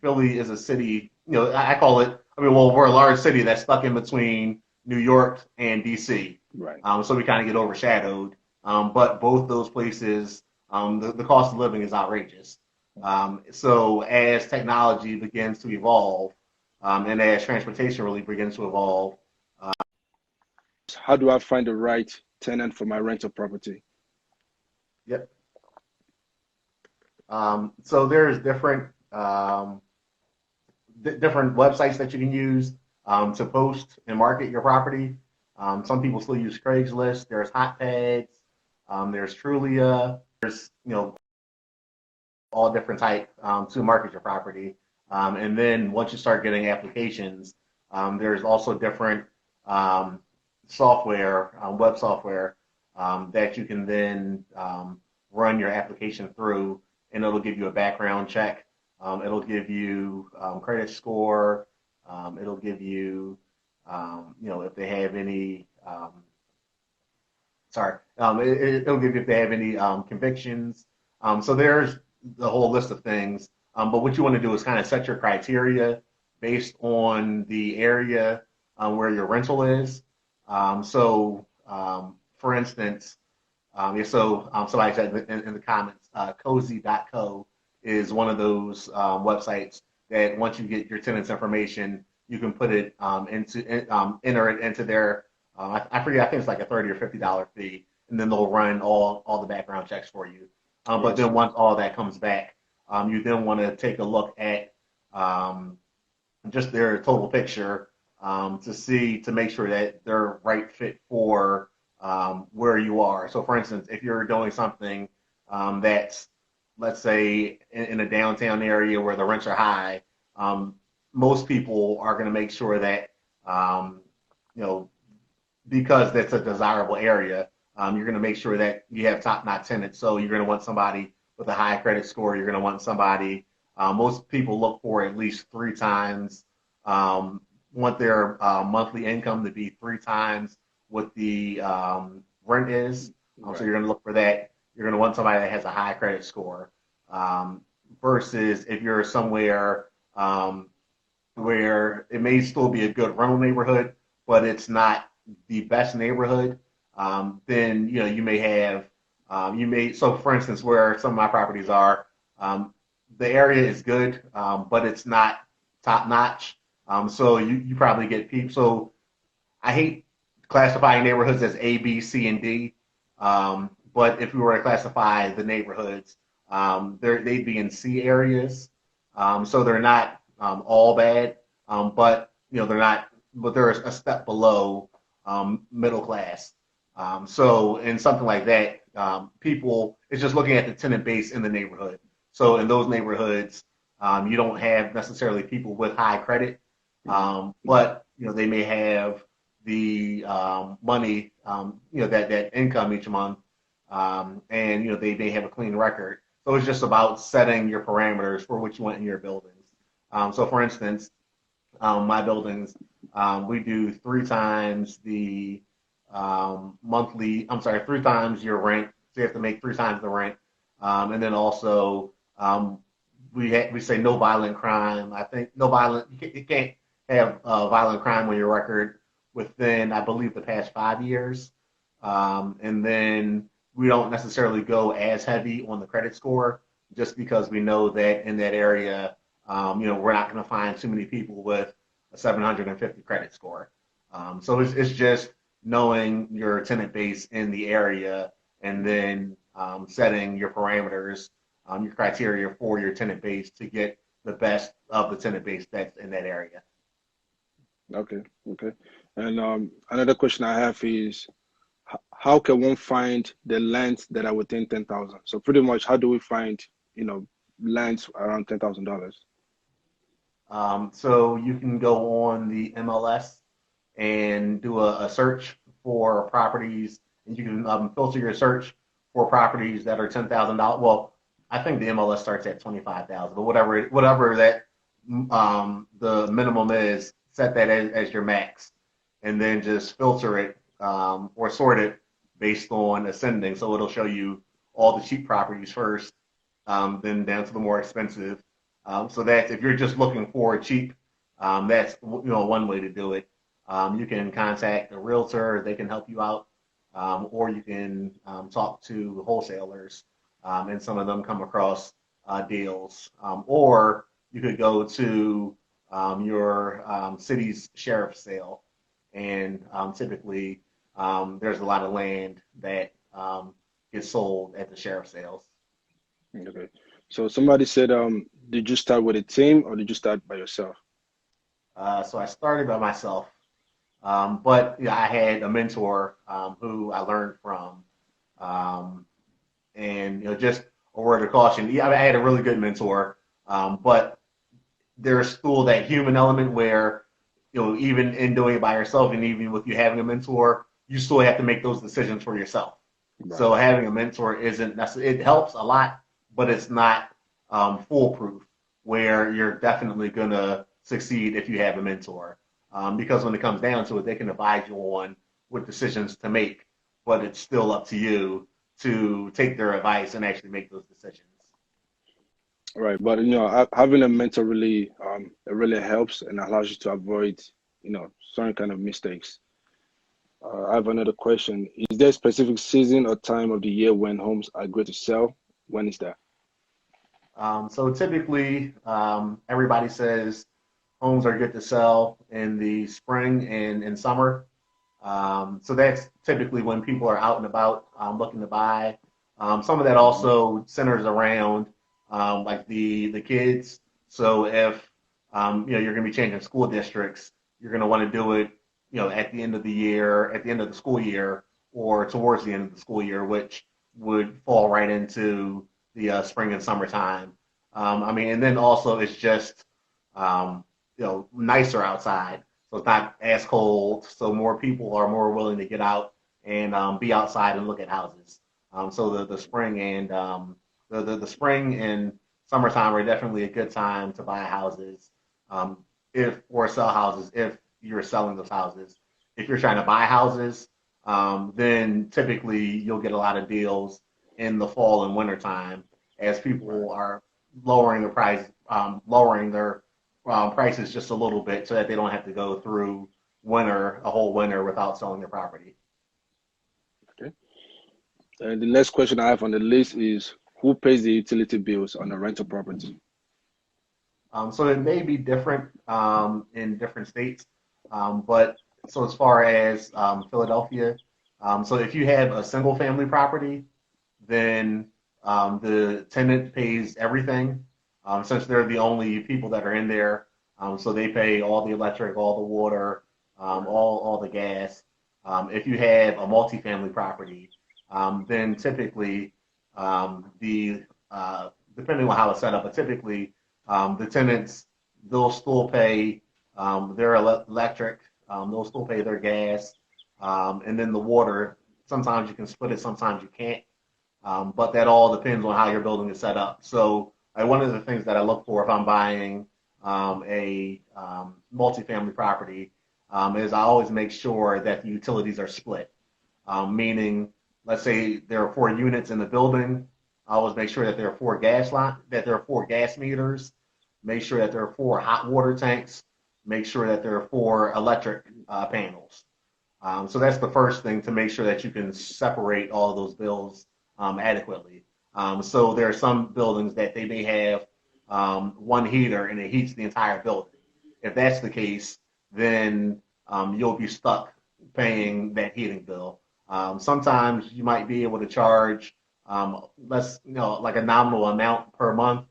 S2: Philly is a city, I call it, we're a large city that's stuck in between New York and DC.
S1: Right.
S2: So we kind of get overshadowed. But both those places, the cost of living is outrageous. So as technology begins to evolve, and as transportation really begins to evolve.
S1: How do I find the right tenant for my rental property?
S2: Yep. So there's different websites that you can use to post and market your property. Some people still use Craigslist. There's Hotpads. There's Trulia. There's all different type to market your property. And then once you start getting applications, there's also different software, web software that you can then run your application through, and it'll give you a background check. It'll give you credit score. It'll give you, if they have any, it'll give you if they have any convictions. So there's the whole list of things. But what you want to do is kind of set your criteria based on the area where your rental is. For instance, somebody said in the comments, cozy.co is one of those websites that once you get your tenant's information, you can put it enter it into their, I forget, I think it's like a $30 or $50 fee, and then they'll run all the background checks for you. But then once all that comes back, you then want to take a look at just their total picture to make sure that they're right fit for where you are. So for instance, if you're doing something that's, let's say, in a downtown area where the rents are high, most people are going to make sure that, because that's a desirable area, you're going to make sure that you have top-notch tenants. So you're going to want somebody with a high credit score. You're going to want somebody, most people look for at least 3 times, want their monthly income to be 3 times what the rent is.
S1: Right.
S2: So you're going to look for that. You're going to want somebody that has a high credit score, versus if you're somewhere where it may still be a good rental neighborhood, but it's not the best neighborhood. Then you may have so for instance, where some of my properties are, the area is good, but it's not top notch. So you probably get people. So I hate classifying neighborhoods as A, B, C, and D. But if we were to classify the neighborhoods, they'd be in C areas, so they're not all bad, but they're not, but they're a step below middle class. So in something like that, people it's just looking at the tenant base in the neighborhood. So in those neighborhoods, you don't have necessarily people with high credit, but they may have the money, that income each month, and they may have a clean record. So it's just about setting your parameters for what you want in your buildings. So for instance, my buildings, we do three times the three times your rent. So you have to make three times the rent. And then also, we say no violent crime. I think no violent, you can't have violent crime on your record within, I believe, the past 5 years. And then we don't necessarily go as heavy on the credit score just because we know that in that area, we're not going to find too many people with a 750 credit score. So it's just knowing your tenant base in the area and then setting your parameters, your criteria for your tenant base to get the best of the tenant base that's in that area.
S1: Okay, okay. And another question I have is, how can one find the lands that are within 10,000? So pretty much, how do we find, lands around $10,000?
S2: So you can go on the MLS and do a search for properties, and you can filter your search for properties that are $10,000. Well, I think the MLS starts at 25,000, but whatever that the minimum is, set that as your max, and then just filter it or sort it based on ascending. So it'll show you all the cheap properties first, then down to the more expensive. So that if you're just looking for cheap, that's one way to do it. You can contact a realtor; they can help you out, or you can talk to wholesalers, and some of them come across deals. Or you could go to your city's sheriff's sale, and typically there's a lot of land that gets sold at the sheriff's sales.
S1: Okay. So somebody said, did you start with a team or did you start by yourself?
S2: So I started by myself, but I had a mentor who I learned from, um, and just a word of caution. Yeah, I had a really good mentor, but there's still that human element where even in doing it by yourself, and even with you having a mentor, you still have to make those decisions for yourself.
S1: Right.
S2: So having a mentor isn't necessarily, it helps a lot, but it's not foolproof where you're definitely going to succeed if you have a mentor. Because when it comes down to it, they can advise you on what decisions to make, but it's still up to you to take their advice and actually make those decisions.
S1: Right. But having a mentor really it really helps and allows you to avoid, certain kind of mistakes. I have another question. Is there a specific season or time of the year when homes are great to sell? When is that?
S2: So typically, everybody says homes are good to sell in the spring and in summer. So that's typically when people are out and about looking to buy. Some of that also centers around like the kids. So if you're going to be changing school districts, you're going to want to do it at the end of the year, at the end of the school year, or towards the end of the school year, which would fall right into the spring and summertime. And then also it's just nicer outside, so it's not as cold. So more people are more willing to get out and be outside and look at houses. So the spring and the spring and summertime are definitely a good time to buy houses, if or sell houses if you're selling those houses. If you're trying to buy houses, then typically you'll get a lot of deals in the fall and winter time as people are lowering their prices just a little bit so that they don't have to go through a whole winter without selling their property.
S1: Okay. And the next question I have on the list is, who pays the utility bills on a rental property?
S2: So it may be different in different states, but so as far as Philadelphia, so if you have a single family property, then the tenant pays everything, since they're the only people that are in there. So they pay all the electric, all the water, all the gas. If you have a multifamily property, then typically the depending on how it's set up, but typically the tenants, they'll still pay their electric, they'll still pay their gas, and then the water. Sometimes you can split it, sometimes you can't. But that all depends on how your building is set up. So one of the things that I look for if I'm buying a multifamily property is I always make sure that the utilities are split. Meaning, let's say there are 4 units in the building. I always make sure that there are that there are 4 gas meters. Make sure that there are 4 hot water tanks. Make sure that there are 4 electric panels. So that's the first thing, to make sure that you can separate all of those bills adequately. So there are some buildings that they may have 1 heater and it heats the entire building. If that's the case, then you'll be stuck paying that heating bill. Sometimes you might be able to charge less, like a nominal amount per month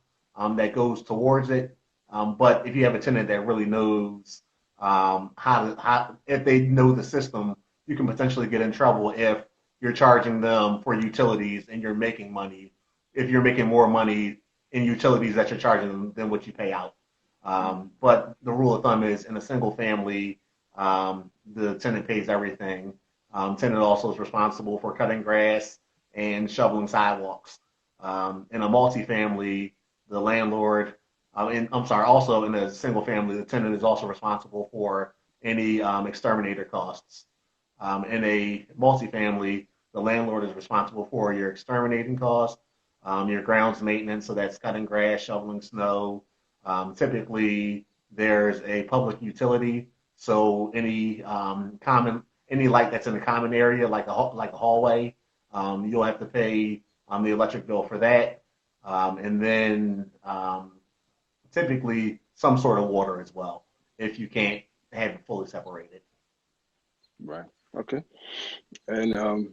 S2: that goes towards it. But if you have a tenant that really knows if they know the system, you can potentially get in trouble if you're charging them for utilities and you're making money. If you're making more money in utilities that you're charging them than what you pay out. But the rule of thumb is, in a single family, the tenant pays everything. Tenant also is responsible for cutting grass and shoveling sidewalks. In a multifamily, the landlord, also in a single family, the tenant is also responsible for any exterminator costs. In a multifamily, the landlord is responsible for your exterminating costs, your grounds maintenance, so that's cutting grass, shoveling snow. Typically, there's a public utility, so any light that's in a common area, like a hallway, you'll have to pay the electric bill for that, and then typically some sort of water as well, if you can't have it fully separated.
S1: Right. Okay. And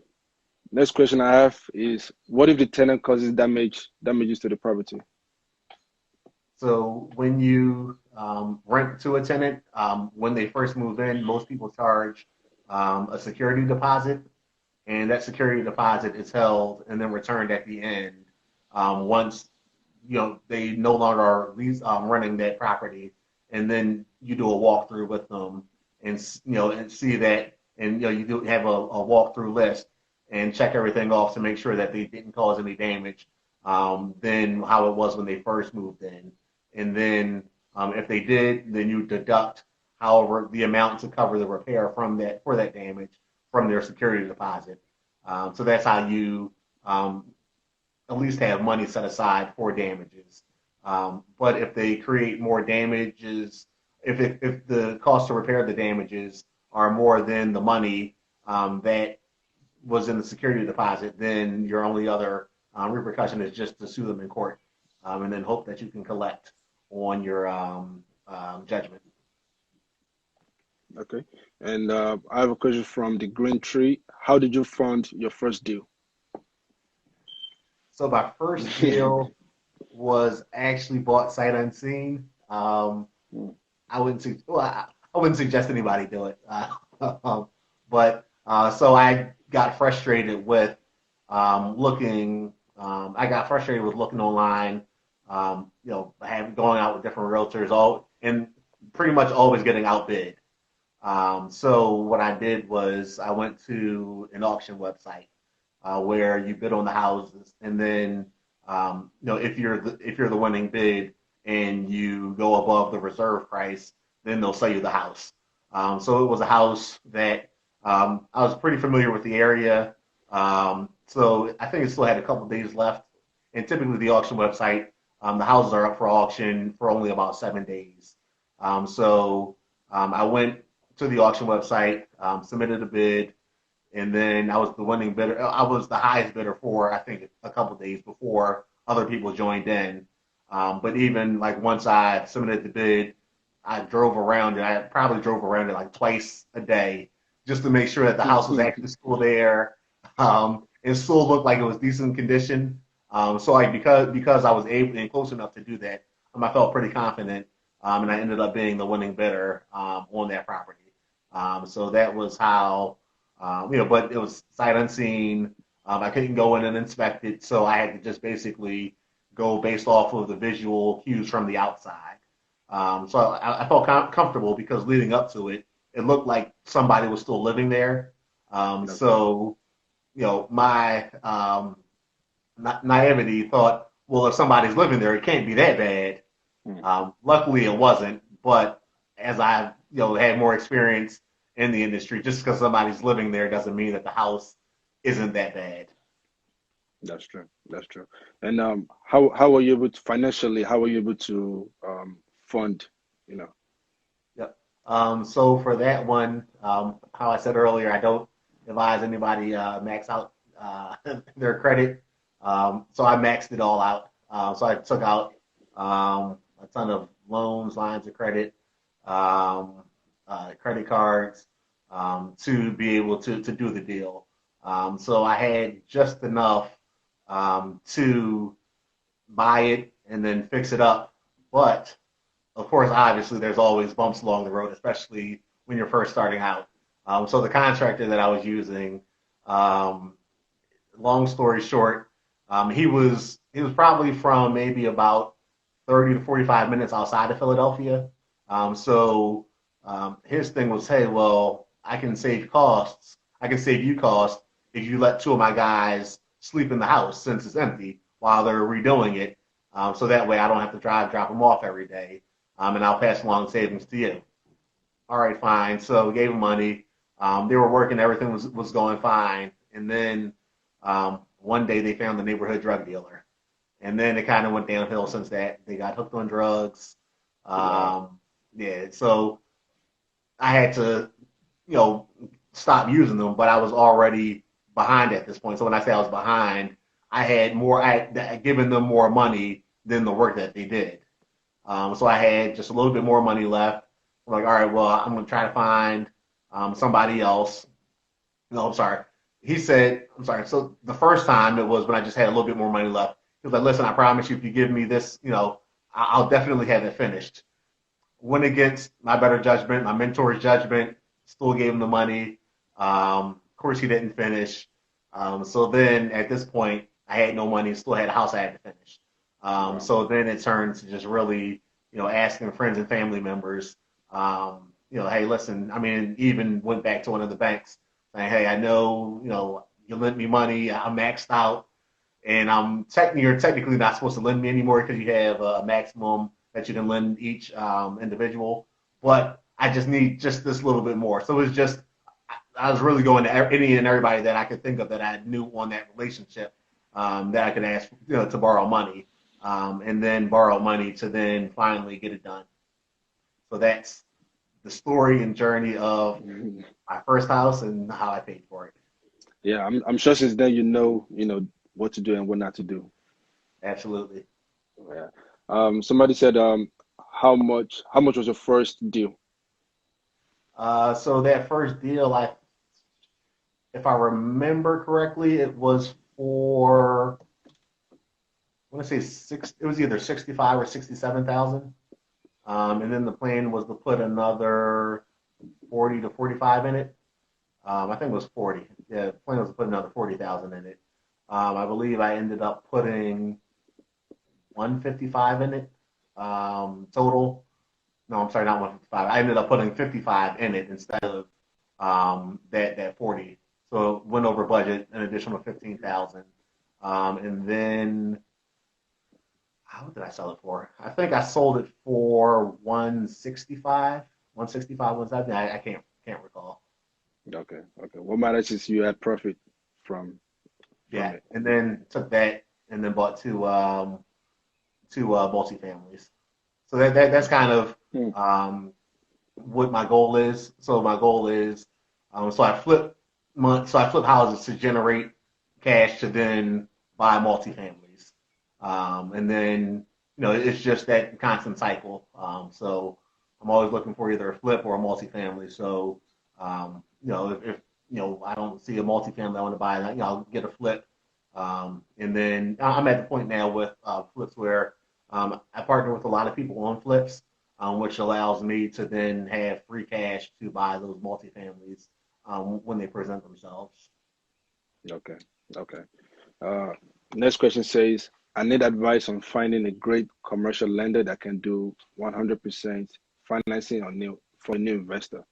S1: next question I have is, what if the tenant causes damages to the property?
S2: So when you rent to a tenant, when they first move in, most people charge a security deposit, and that security deposit is held and then returned at the end once they no longer are renting that property, and then you do a walkthrough with them and see that, and you do have a walkthrough list and check everything off to make sure that they didn't cause any damage than how it was when they first moved in. And then if they did, then you deduct however the amount to cover the repair for that damage from their security deposit. So that's how you at least have money set aside for damages. But if they create more damages, if the cost to repair the damages are more than the money that was in the security deposit, then your only other repercussion is just to sue them in court, and then hope that you can collect on your judgment.
S1: Okay. And I have a question from the Green Tree. How did you fund your first deal?
S2: So my first deal was actually bought sight unseen. I wouldn't suggest anybody do it. But so I got frustrated with looking. I got frustrated with looking online. Going out with different realtors, and pretty much always getting outbid. So what I did was I went to an auction website where you bid on the houses, and then if you're the winning bid and you go above the reserve price, then they'll sell you the house. So it was a house that I was pretty familiar with the area. So I think it still had a couple days left. And typically the auction website, the houses are up for auction for only about 7 days. So I went to the auction website, submitted a bid, and then I was the winning bidder. I was the highest bidder for, I think, a couple days before other people joined in. But even like once I submitted the bid, I drove around it. I probably drove around it like twice a day just to make sure that the house was actually still there. It still looked like it was decent condition. So like because I was able and close enough to do that, I felt pretty confident, and I ended up being the winning bidder on that property. So that was how, but it was sight unseen. I couldn't go in and inspect it, so I had to just basically go based off of the visual cues from the outside. So I felt comfortable because leading up to it, it looked like somebody was still living there. So my naivety thought, well, if somebody's living there, it can't be that bad. Luckily, it wasn't. But as I've had more experience in the industry, just because somebody's living there doesn't mean that the house isn't that bad.
S1: That's true. That's true. And how are you able to financially? How are you able to fund? You know.
S2: Yep. So for that one, how I said earlier, I don't advise anybody max out their credit. So I maxed it all out. So I took out a ton of loans, lines of credit, um, credit cards to be able to do the deal. So I had just enough to buy it and then fix it up. But of course, obviously, there's always bumps along the road, especially when you're first starting out. So the contractor that I was using, um, long story short, he was probably from maybe about 30 to 45 minutes outside of Philadelphia. His thing was, hey, well, I can save costs. I can save you costs if you let two of my guys sleep in the house since it's empty while they're redoing it. So that way I don't have to drop them off every day. And I'll pass along savings to you. All right, fine. So we gave them money. They were working, everything was going fine. And then one day they found the neighborhood drug dealer. And then it kind of went downhill since that. They got hooked on drugs.
S1: Wow.
S2: Yeah, so I had to, stop using them, but I was already behind at this point. So when I say I was behind, I had given them more money than the work that they did. So I had just a little bit more money left. I'm like, all right, well, I'm going to try to find somebody else. No, I'm sorry. He said, I'm sorry. So the first time it was when I just had a little bit more money left. He was like, listen, I promise you, if you give me this, I'll definitely have it finished. Went against my better judgment, my mentor's judgment, still gave him the money. Of course, he didn't finish. So then at this point, I had no money, still had a house I had to finish.
S1: Wow.
S2: So then it turned to just really, asking friends and family members, hey, listen, I mean, even went back to one of the banks saying, hey, I know, you lent me money, I'm maxed out, and you're technically not supposed to lend me anymore because you have a maximum that you can lend each individual, but I just need just this little bit more. So it was just, I was really going to any and everybody that I could think of that I knew on that relationship that I could ask, to borrow money, and then borrow money to then finally get it done. So that's the story and journey of my first house and how I paid for it.
S1: Yeah, I'm sure since then you know what to do and what not to do.
S2: Absolutely.
S1: Yeah. Somebody said how much was your first deal?
S2: So that first deal, if I remember correctly, it was for, I want to say it was either 65 or 67,000. And then the plan was to put another 40 to 45 in it. I think it was 40. Yeah, the plan was to put another 40,000 in it. I believe I ended up putting 155 in it total. No, I'm sorry, not 155. I ended up putting 55 in it instead of that 40. So it went over budget, an additional 15,000. And then how did I sell it for? I think I sold it for 165, 165, 170. I can't recall.
S1: Okay, okay. What matters is you had profit from from
S2: Yeah,
S1: it.
S2: and then took that and then bought two multifamilies. So that's kind of
S1: Hmm.
S2: um, what my goal is. So my goal is so I flip houses to generate cash to then buy multifamilies, and then it's just that constant cycle. So I'm always looking for either a flip or a multifamily. So if I don't see a multifamily I want to buy, I'll get a flip And then I'm at the point now with flips where I partner with a lot of people on flips, which allows me to then have free cash to buy those multifamilies when they present themselves.
S1: Okay. Okay. Uh, Next question says, I need advice on finding a great commercial lender that can do 100% financing on new for a new investor.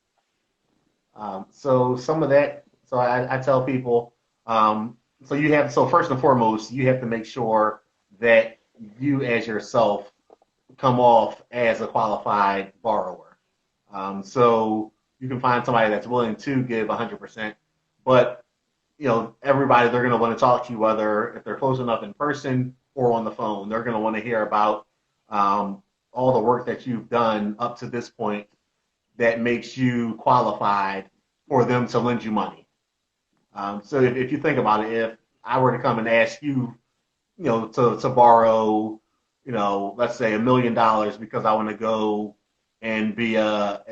S2: So some of that, so I tell people, so first and foremost, you have to make sure that you as yourself come off as a qualified borrower. So you can find somebody that's willing to give 100%, but everybody, they're going to want to talk to you, whether if they're close enough in person or on the phone. They're going to want to hear about all the work that you've done up to this point that makes you qualified for them to lend you money. So if you think about it, if I were to come and ask you, to borrow, let's say $1 million because I want to go and be a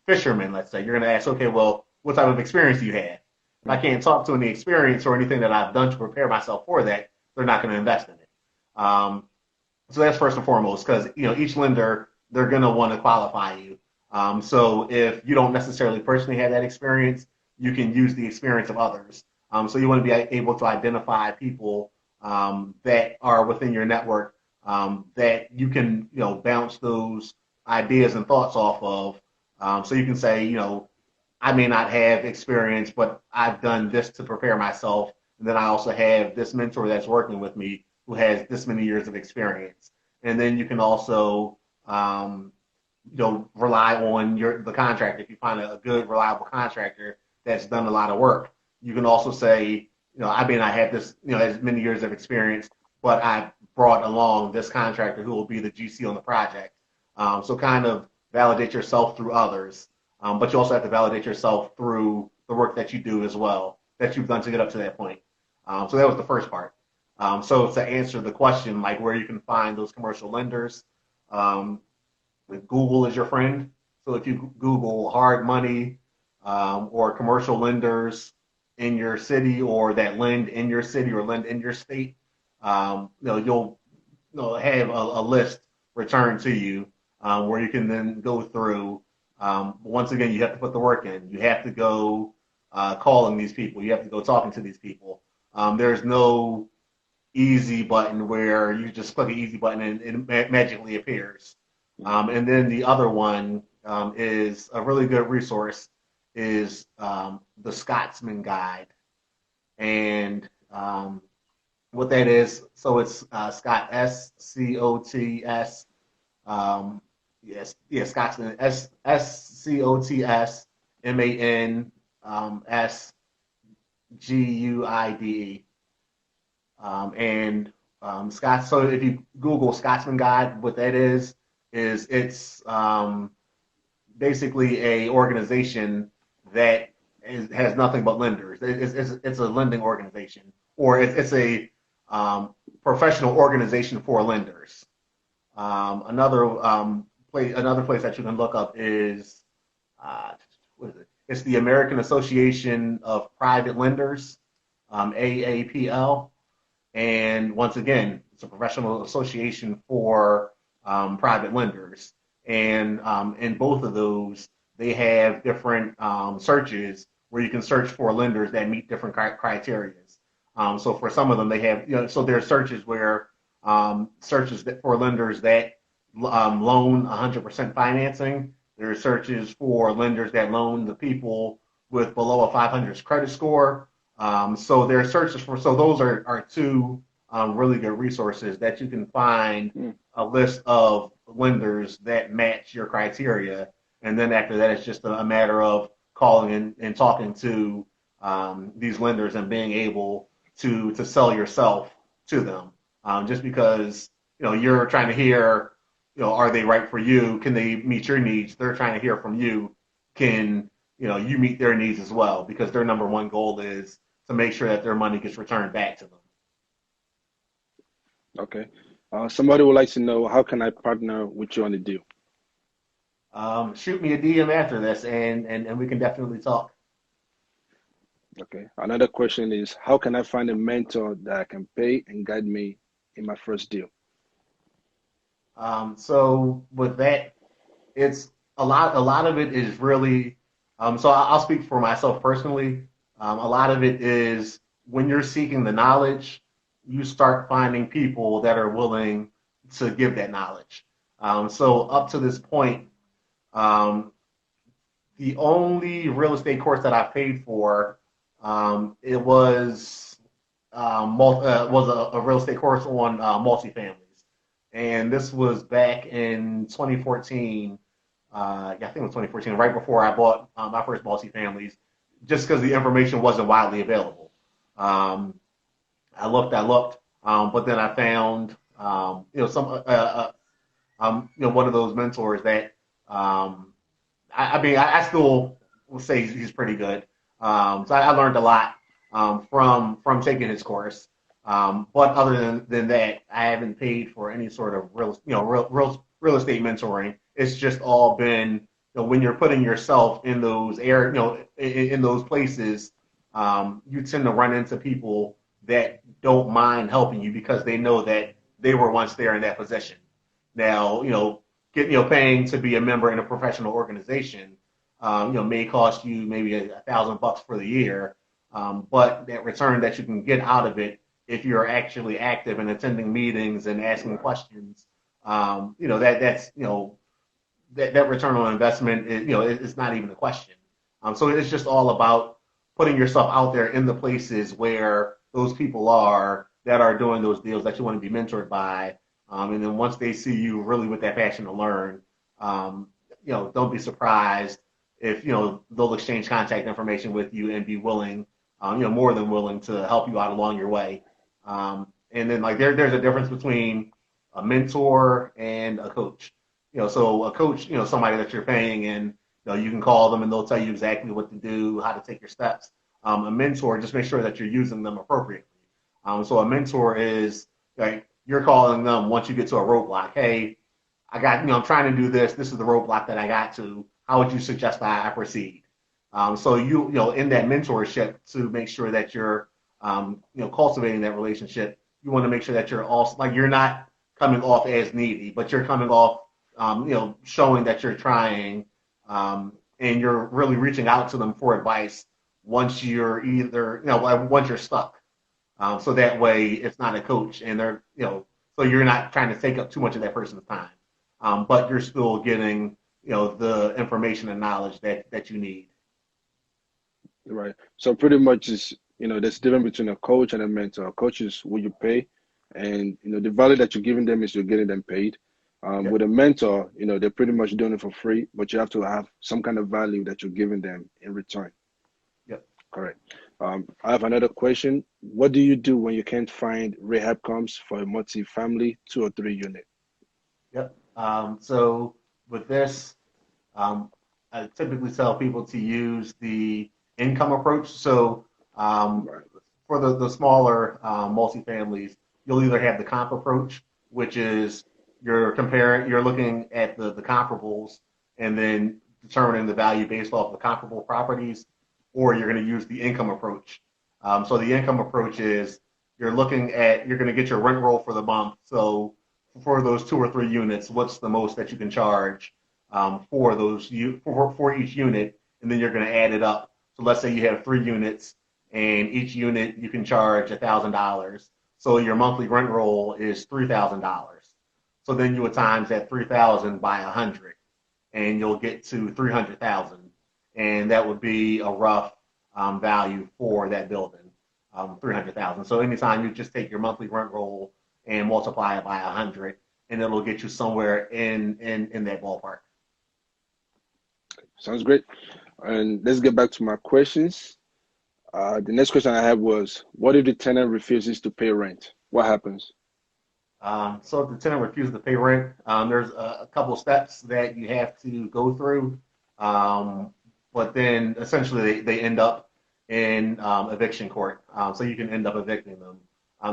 S2: fisherman, let's say, you're going to ask, okay, well, what type of experience do you have? If I can't talk to any experience or anything that I've done to prepare myself for that, they're not going to invest in it. So that's first and foremost, because each lender, they're going to want to qualify you. So if you don't necessarily personally have that experience, you can use the experience of others. So you want to be able to identify people that are within your network that you can bounce those ideas and thoughts off of. So you can say, I may not have experience, but I've done this to prepare myself. And then I also have this mentor that's working with me who has this many years of experience. And then you can also, rely on the contractor. If you find a good, reliable contractor that's done a lot of work, you can also say, I may not have this, as many years of experience, but I brought along this contractor who will be the GC on the project. So kind of validate yourself through others. But you also have to validate yourself through the work that you do as well, that you've done to get up to that point. So that was the first part. So to answer the question, like where you can find those commercial lenders, Google is your friend. So if you Google hard money or commercial lenders in your city or that lend in your city or lend in your state, you'll have a list returned to you where you can then go through. Once again, you have to put the work in. You have to go calling these people. You have to go talking to these people. There's no easy button where you just click an easy button and it magically appears. And then the other one is a really good resource is the Scotsman Guide. And what that is, so it's Scott, SCOTS. Yes, yeah, Scotsman, SCOTSMANSGUIDE. And Scott. So if you Google Scotsman Guide, what that is it's basically a organization that has nothing but lenders. It's a lending organization, or it's a professional organization for lenders. Another place that you can look up is what is it? It's the American Association of Private Lenders, AAPL. And once again, it's a professional association for private lenders. And in both of those, they have different searches where you can search for lenders that meet different criteria. So for some of them, they have, so there are searches where searches for lenders that loan 100% financing. There are searches for lenders that loan the people with below a 500 credit score. So there are searches so those are two really good resources that you can find a list of lenders that match your criteria. And then after that, it's just a matter of calling and talking to these lenders and being able to sell yourself to them. Just because, you're trying to hear, are they right for you? Can they meet your needs? They're trying to hear from you. Can, you meet their needs as well? Because their number one goal is to make sure that their money gets returned back to them.
S1: Okay. Somebody would like to know, how can I partner with you on the deal?
S2: Shoot me a DM after this, and we can definitely talk.
S1: Okay. Another question is, how can I find a mentor that I can pay and guide me in my first deal?
S2: So with that, it's a lot of it is really so I'll speak for myself personally. A lot of it is when you're seeking the knowledge, you start finding people that are willing to give that knowledge. So up to this point, um, the only real estate course that I paid for, it was a real estate course on multifamilies, and this was back in 2014. Yeah, I think it was 2014, right before I bought my first multifamilies, just because the information wasn't widely available. Um, I looked, but then I found, one of those mentors that um, I still will say he's pretty good. So I learned a lot from taking his course. But other than that, I haven't paid for any sort of real estate mentoring. It's just all been when you're putting yourself in those in those places, you tend to run into people that don't mind helping you because they know that they were once there in that position. Now, paying to be a member in a professional organization, may cost you maybe $1,000 for the year, but that return that you can get out of it if you're actually active and attending meetings and asking questions, that return on investment is, it's not even a question. So it's just all about putting yourself out there in the places where those people are that are doing those deals that you want to be mentored by. And then once they see you really with that passion to learn, don't be surprised if, they'll exchange contact information with you and be willing, more than willing to help you out along your way. And then like there's a difference between a mentor and a coach. So a coach, somebody that you're paying and you can call them and they'll tell you exactly what to do, how to take your steps. A mentor, just make sure that you're using them appropriately. So a mentor is like you're calling them once you get to a roadblock. Hey, I'm trying to do this. This is the roadblock that I got to. How would you suggest I proceed? So in that mentorship to make sure that you're, cultivating that relationship, you want to make sure that you're also like you're not coming off as needy, but you're coming off, showing that you're trying, and you're really reaching out to them for advice once you're once you're stuck. So that way it's not a coach and so you're not trying to take up too much of that person's time. But you're still getting, the information and knowledge that you need.
S1: Right. So pretty much is, there's difference between a coach and a mentor. A coach is what you pay, and the value that you're giving them is you're getting them paid.
S2: Yep.
S1: With a mentor, they're pretty much doing it for free, but you have to have some kind of value that you're giving them in return.
S2: Yep.
S1: Correct. I have another question. What do you do when you can't find rehab comps for a multi-family 2 or 3 unit?
S2: Yep. So with this, um, I typically tell people to use the income approach. So
S1: Right.
S2: for the smaller multifamilies, you'll either have the comp approach, which is you're looking at the comparables and then determining the value based off the comparable properties, or you're going to use the income approach. So the income approach is you're going to get your rent roll for the month. So for those 2 or 3 units, what's the most that you can charge for for each unit, and then you're going to add it up. So let's say you have 3 units, and each unit you can charge $1,000. So your monthly rent roll is $3,000. So then you would times that 3,000 by 100, and you'll get to 300,000, and that would be a rough value for that building, 300,000. So anytime you just take your monthly rent roll and multiply it by 100, and it'll get you somewhere in that ballpark.
S1: Sounds great. And let's get back to my questions. The next question I had was, what if the tenant refuses to pay rent? What happens?
S2: So if the tenant refuses to pay rent, there's a couple of steps that you have to go through. But then essentially they end up in eviction court. So you can end up evicting them.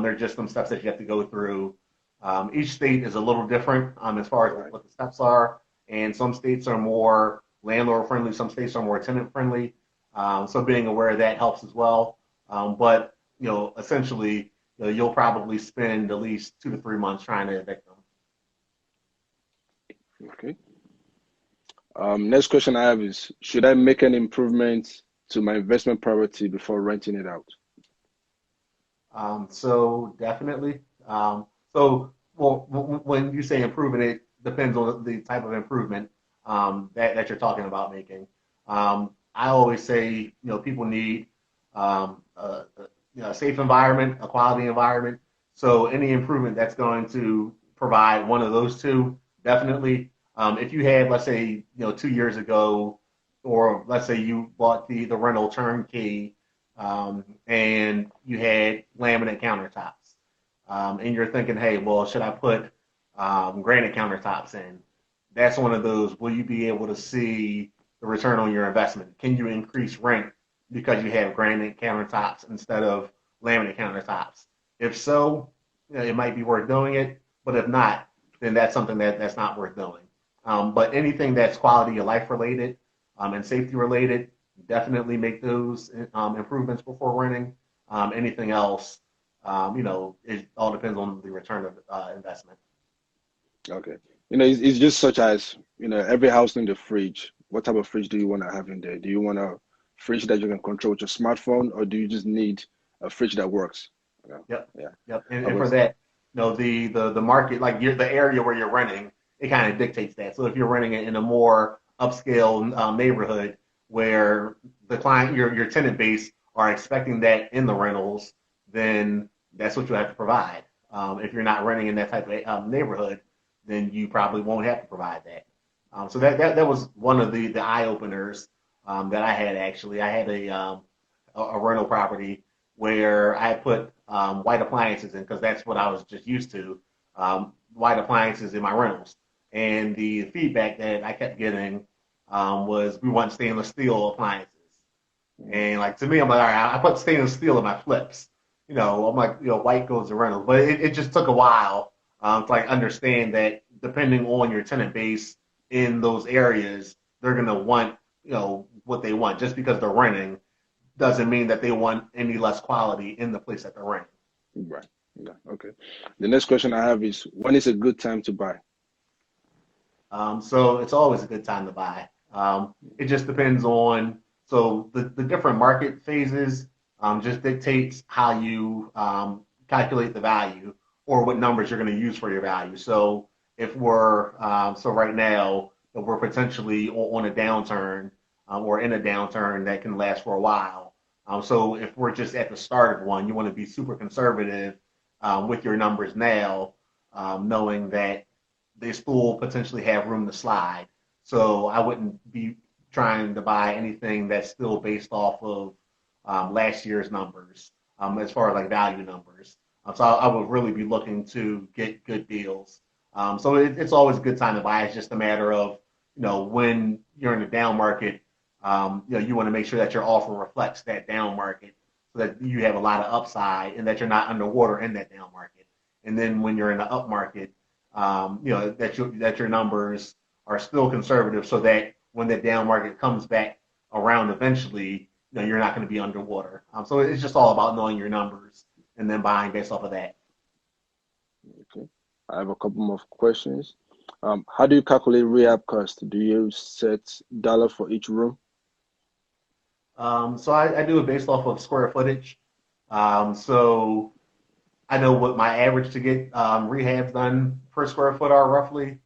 S2: There are just some steps that you have to go through. Each state is a little different as far as
S1: Right.
S2: what the steps are, and some states are more landlord friendly, some states are more tenant friendly. So being aware of that helps as well. But essentially, you'll probably spend at least 2 to 3 months trying to evict them.
S1: Okay. Next question I have is, should I make an improvement to my investment property before renting it out?
S2: So definitely. Well, when you say improvement, it depends on the type of improvement that you're talking about making. I always say, people need a safe environment, a quality environment. So any improvement that's going to provide one of those two, definitely. If you had, let's say, 2 years ago, or let's say you bought the rental turnkey, and you had laminate countertops, and you're thinking, hey, well, should I put granite countertops in? That's one of those. Will you be able to see the return on your investment? Can you increase rent because you have granite countertops instead of laminate countertops? If so, it might be worth doing it. But if not, then that's something that's not worth doing. But anything that's quality of life related and safety related, definitely make those improvements before renting. Anything else, it all depends on the return of investment.
S1: Okay. It's just such as, every house needs a fridge. What type of fridge do you want to have in there? Do you want a fridge that you can control with your smartphone, or do you just need a fridge that works?
S2: Yep,
S1: Yeah.
S2: yep. And for
S1: Always.
S2: that, the market, like the area where you're renting, it kind of dictates that. So if you're renting it in a more upscale neighborhood where the client, your tenant base are expecting that in the rentals, then that's what you have to provide. If you're not renting in that type of neighborhood, then you probably won't have to provide that. So that was one of the eye openers that I had actually. I had a rental property where I put white appliances in because that's what I was just used to, white appliances in my rentals. And the feedback that I kept getting was we want stainless steel appliances. And like to me, I'm like, all right, I put stainless steel in my flips. I'm like, white goes to rentals. But it just took a while to like understand that depending on your tenant base in those areas, they're gonna want, what they want. Just because they're renting doesn't mean that they want any less quality in the place that they're renting.
S1: Right. Yeah. Okay. The next question I have is, when is a good time to buy?
S2: So it's always a good time to buy. It just depends on so the different market phases just dictates how you calculate the value or what numbers you're going to use for your value. So if we're so right now we're potentially on a downturn or in a downturn that can last for a while. So if we're just at the start of one, you want to be super conservative with your numbers now, knowing that they still potentially have room to slide. So I wouldn't be trying to buy anything that's still based off of last year's numbers as far as like value numbers. So I would really be looking to get good deals. So it's always a good time to buy. It's just a matter of, when you're in a down market, you want to make sure that your offer reflects that down market so that you have a lot of upside and that you're not underwater in that down market. And then when you're in the up market, that your numbers are still conservative so that when the down market comes back around eventually, you're not going to be underwater. So it's just all about knowing your numbers and then buying based off of that.
S1: Okay. I have a couple more questions. How do you calculate rehab cost? Do you set dollar for each room?
S2: So I do it based off of square footage. So I know what my average to get rehabs done per square foot are roughly.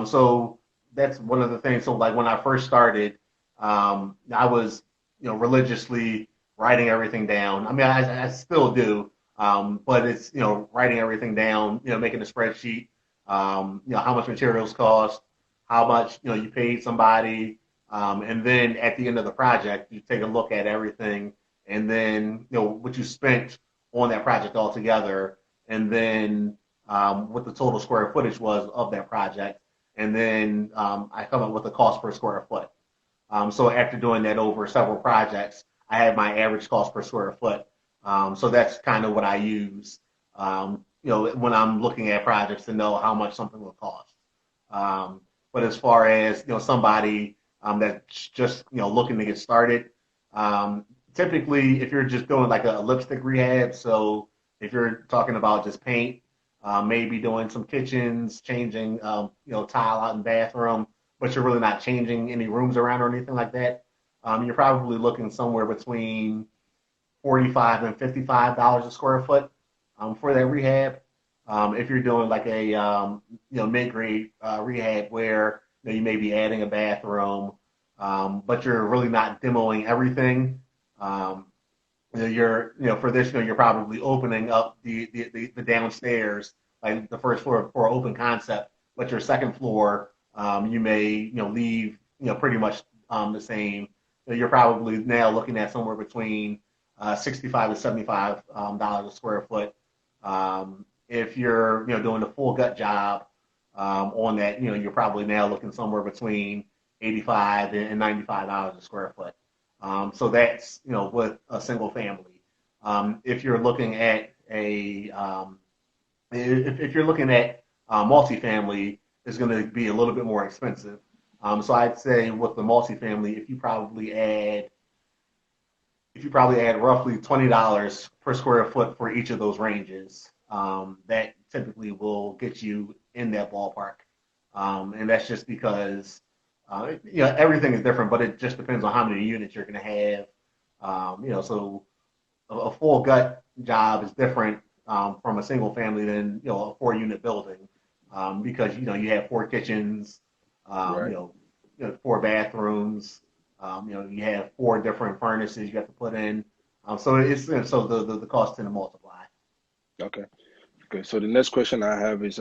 S2: So that's one of the things. So like when I first started, I was religiously writing everything down. I mean, I still do, but it's writing everything down. Making a spreadsheet. How much materials cost, how much you paid somebody, and then at the end of the project, you take a look at everything, and then what you spent on that project altogether, and then what the total square footage was of that project, and then I come up with the cost per square foot. So after doing that over several projects, I have my average cost per square foot. So that's kind of what I use, when I'm looking at projects to know how much something will cost. But as far as somebody that's just looking to get started, Typically, if you're just doing like a lipstick rehab, so if you're talking about just paint, maybe doing some kitchens, changing, tile out in bathroom, but you're really not changing any rooms around or anything like that, you're probably looking somewhere between 45 and $55 a square foot for that rehab. If you're doing like a mid-grade rehab where you may be adding a bathroom, but you're really not demoing everything. Um, for this, you're probably opening up the downstairs, like the first floor for open concept, but your second floor, you may, leave, pretty much the same. You're probably now looking at somewhere between 65 to $75 dollars a square foot. If you're, doing a full gut job on that, you're probably now looking somewhere between 85 and $95 a square foot. So that's, with a single family. If you're looking at if you're looking at multifamily, it's going to be a little bit more expensive. So I'd say with the multifamily, if you probably add roughly $20 per square foot for each of those ranges, that typically will get you in that ballpark. And that's just because everything is different, but it just depends on how many units you're going to have. So a full gut job is different from a single family than a 4 unit building because you have 4 kitchens,
S1: Right.
S2: 4 bathrooms. You have 4 different furnaces you have to put in. So it's so the cost tend to multiply.
S1: Okay. Okay. So the next question I have is,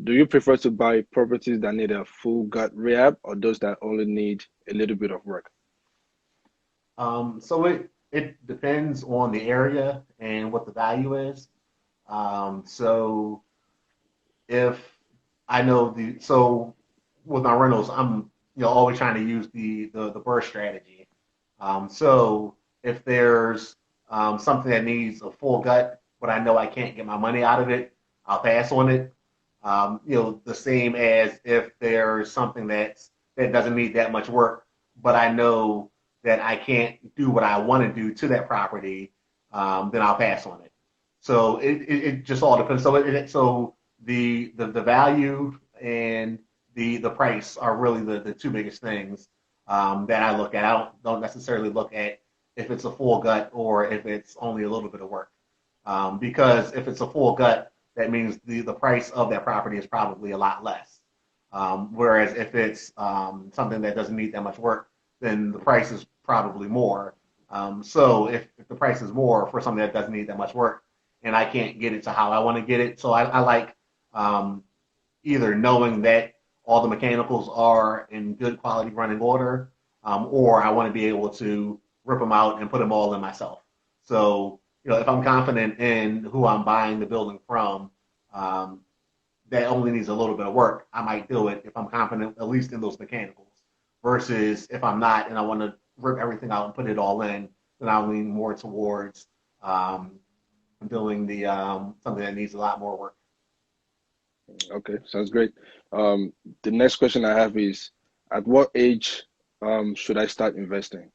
S1: do you prefer to buy properties that need a full gut rehab or those that only need a little bit of work?
S2: So it depends on the area and what the value is. So if I know so with my rentals, I'm always trying to use the burst strategy. So if there's something that needs a full gut, but I know I can't get my money out of it, I'll pass on it. The same as if there's something that doesn't need that much work, but I know that I can't do what I want to do to that property, then I'll pass on it. So it just all depends. So the value and the price are really the 2 biggest things that I look at. I don't necessarily look at if it's a full gut or if it's only a little bit of work. Because if it's a full gut, that means the price of that property is probably a lot less. Whereas if it's something that doesn't need that much work, then the price is probably more. So if the price is more for something that doesn't need that much work, and I can't get it to how I want to get it, so I like um, either knowing that all the mechanicals are in good quality running order, or I want to be able to rip them out and put them all in myself. So, if I'm confident in who I'm buying the building from, um, that only needs a little bit of work, I might do it if I'm confident at least in those mechanicals. Versus if I'm not and I want to rip everything out and put it all in, then I'll lean more towards um, doing the something that needs a lot more work.
S1: Okay, sounds great. The next question I have is, at what age should I start investing?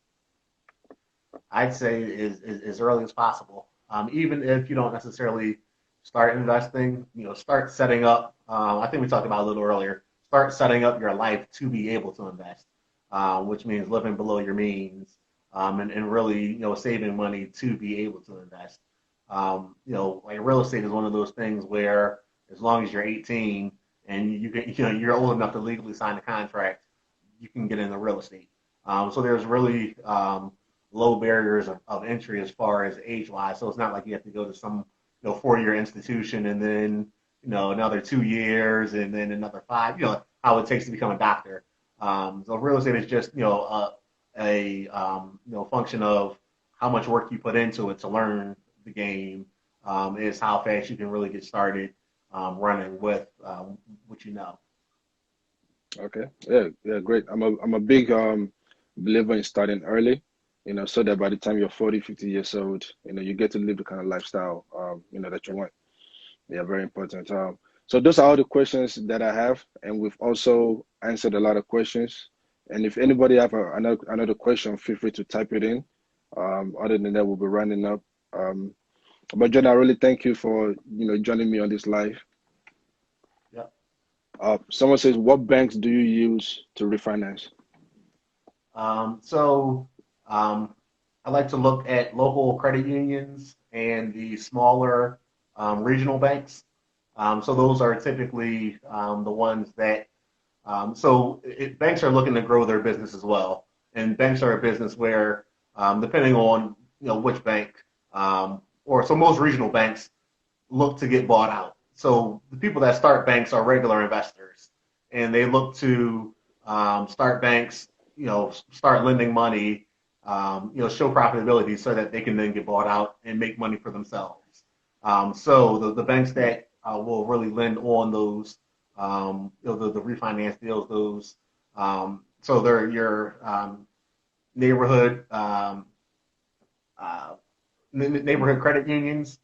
S2: I'd say as early as possible. Even if you don't necessarily start investing, start setting up. I think we talked about a little earlier. Start setting up your life to be able to invest, which means living below your means and really, saving money to be able to invest. Like real estate is one of those things where as long as you're 18 and you're old enough to legally sign a contract, you can get into real estate. So there's really low barriers of entry as far as age wise. So it's not like you have to go to some 4-year institution and then another 2 years and then another 5. How it takes to become a doctor. So real estate is just a function of how much work you put into it to learn the game. Is how fast you can really get started running with what you know.
S1: Okay, yeah, yeah, great. I'm a big believer in starting early, so that by the time you're 40, 50 years old, you get to live the kind of lifestyle that you want. Yeah, very important. So those are all the questions that I have, and we've also answered a lot of questions. And if anybody have another question, feel free to type it in, Other than that, we'll be running up. Um, but John, I really thank you for joining me on this live.
S2: Yep.
S1: Someone says, what banks do you use to refinance?
S2: So I like to look at local credit unions and the smaller regional banks. So those are typically the ones that banks are looking to grow their business as well, and banks are a business where, depending on which bank, or so most regional banks look to get bought out. So the people that start banks are regular investors, and they look to start banks, start lending money, show profitability so that they can then get bought out and make money for themselves. So the banks that will really lend on those, the refinance deals, those, so they're your neighborhood uh, neighborhood credit unions,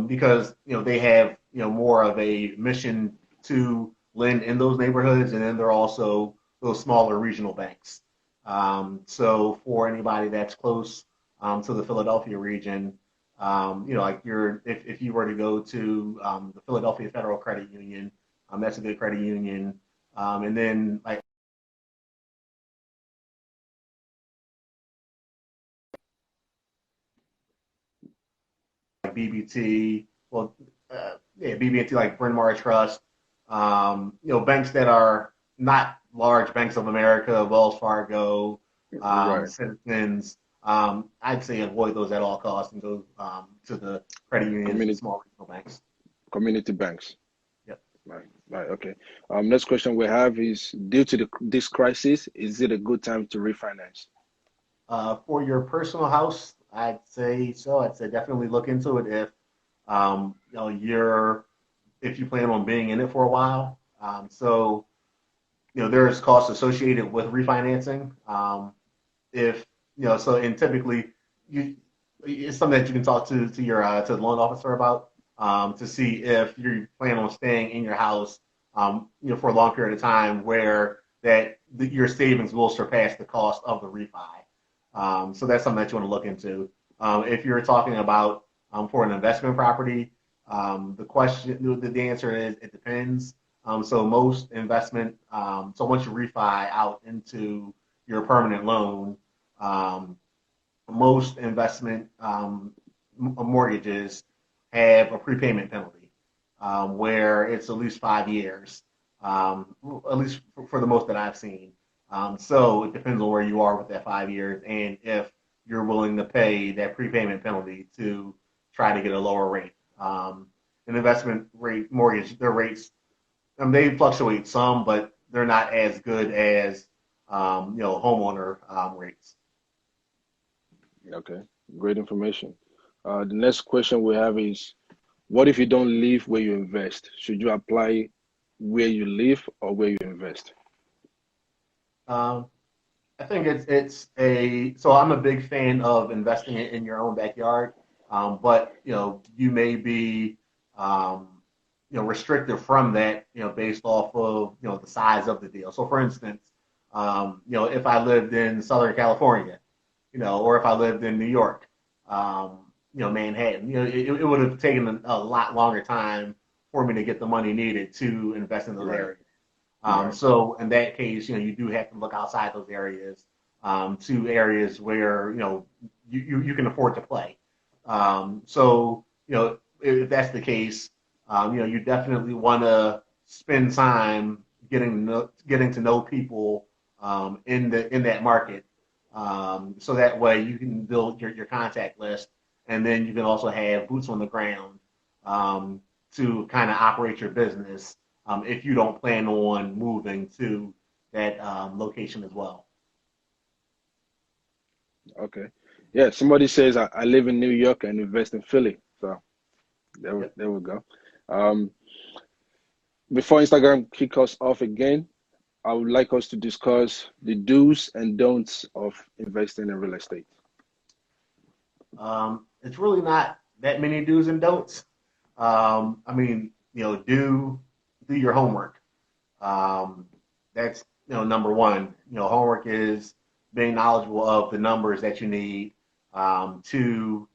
S2: because they have more of a mission to lend in those neighborhoods, and then they're also those smaller regional banks. So for anybody that's close to the Philadelphia region, like if you were to go to the Philadelphia Federal Credit Union, that's a good credit union. And then like BBT, well, yeah, BB&T, like Bryn Mawr Trust, banks that are not large banks of America, Wells Fargo,
S1: Right.
S2: Citizens. I'd say avoid those at all costs and go to the credit unions and
S1: Community
S2: small regional banks.
S1: community banks.
S2: Yep.
S1: Right. Right. Okay. Next question we have is, due to this crisis, is it a good time to refinance?
S2: For your personal house, I'd say so. I'd say definitely look into it if you're if you plan on being in it for a while. So there's costs associated with refinancing. If so, and typically you it's something that you can talk to your to the loan officer about, to see if you plan on staying in your house for a long period of time, where your savings will surpass the cost of the refi. So that's something that you want to look into. If you're talking about for an investment property, the answer is it depends. So most investment, so once you refi out into your permanent loan, um, most investment mortgages have a prepayment penalty, where it's at least 5 years, at least for the most that I've seen. So it depends on where you are with that 5 years and if you're willing to pay that prepayment penalty to try to get a lower rate. An investment rate mortgage, their rates, they fluctuate some, but they're not as good as homeowner rates.
S1: Okay. Great information. The next question we have is, what if you don't live where you invest? Should you apply where you live or where you invest?
S2: Um, I think it's a so I'm a big fan of investing in your own backyard, but you may be restricted from that, based off of the size of the deal. So for instance, if I lived in Southern California, or if I lived in New York, Manhattan, it would have taken a lot longer time for me to get the money needed to invest in those
S1: Right.
S2: areas.
S1: Right.
S2: So in that case, you do have to look outside those areas, to areas where you can afford to play. So if that's the case, you definitely want to spend time getting to know people in that market, so that way you can build your contact list, and then you can also have boots on the ground, um, to kind of operate your business, if you don't plan on moving to that location as well.
S1: Okay. Yeah, somebody says I live in New York and invest in Philly. So
S2: Yep.
S1: there we go. Um, Before Instagram kick us off again, I would like us to discuss the do's and don'ts of investing in real estate.
S2: It's really not that many do's and don'ts. I mean, do your homework. Um, that's number one. Homework is being knowledgeable of the numbers that you need. to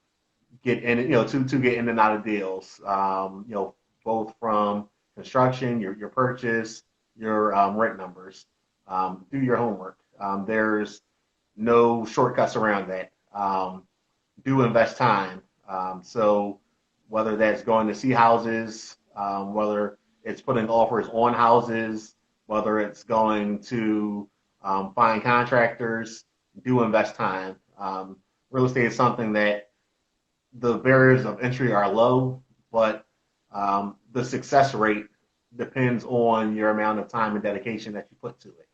S2: get in, to get in and out of deals. Both from construction, your purchase, your rent numbers. Do your homework. There's no shortcuts around that. Do invest time. So whether that's going to see houses, whether it's putting offers on houses, whether it's going to find contractors, do invest time. Real estate is something that the barriers of entry are low, but the success rate depends on your amount of time and dedication that you put to it.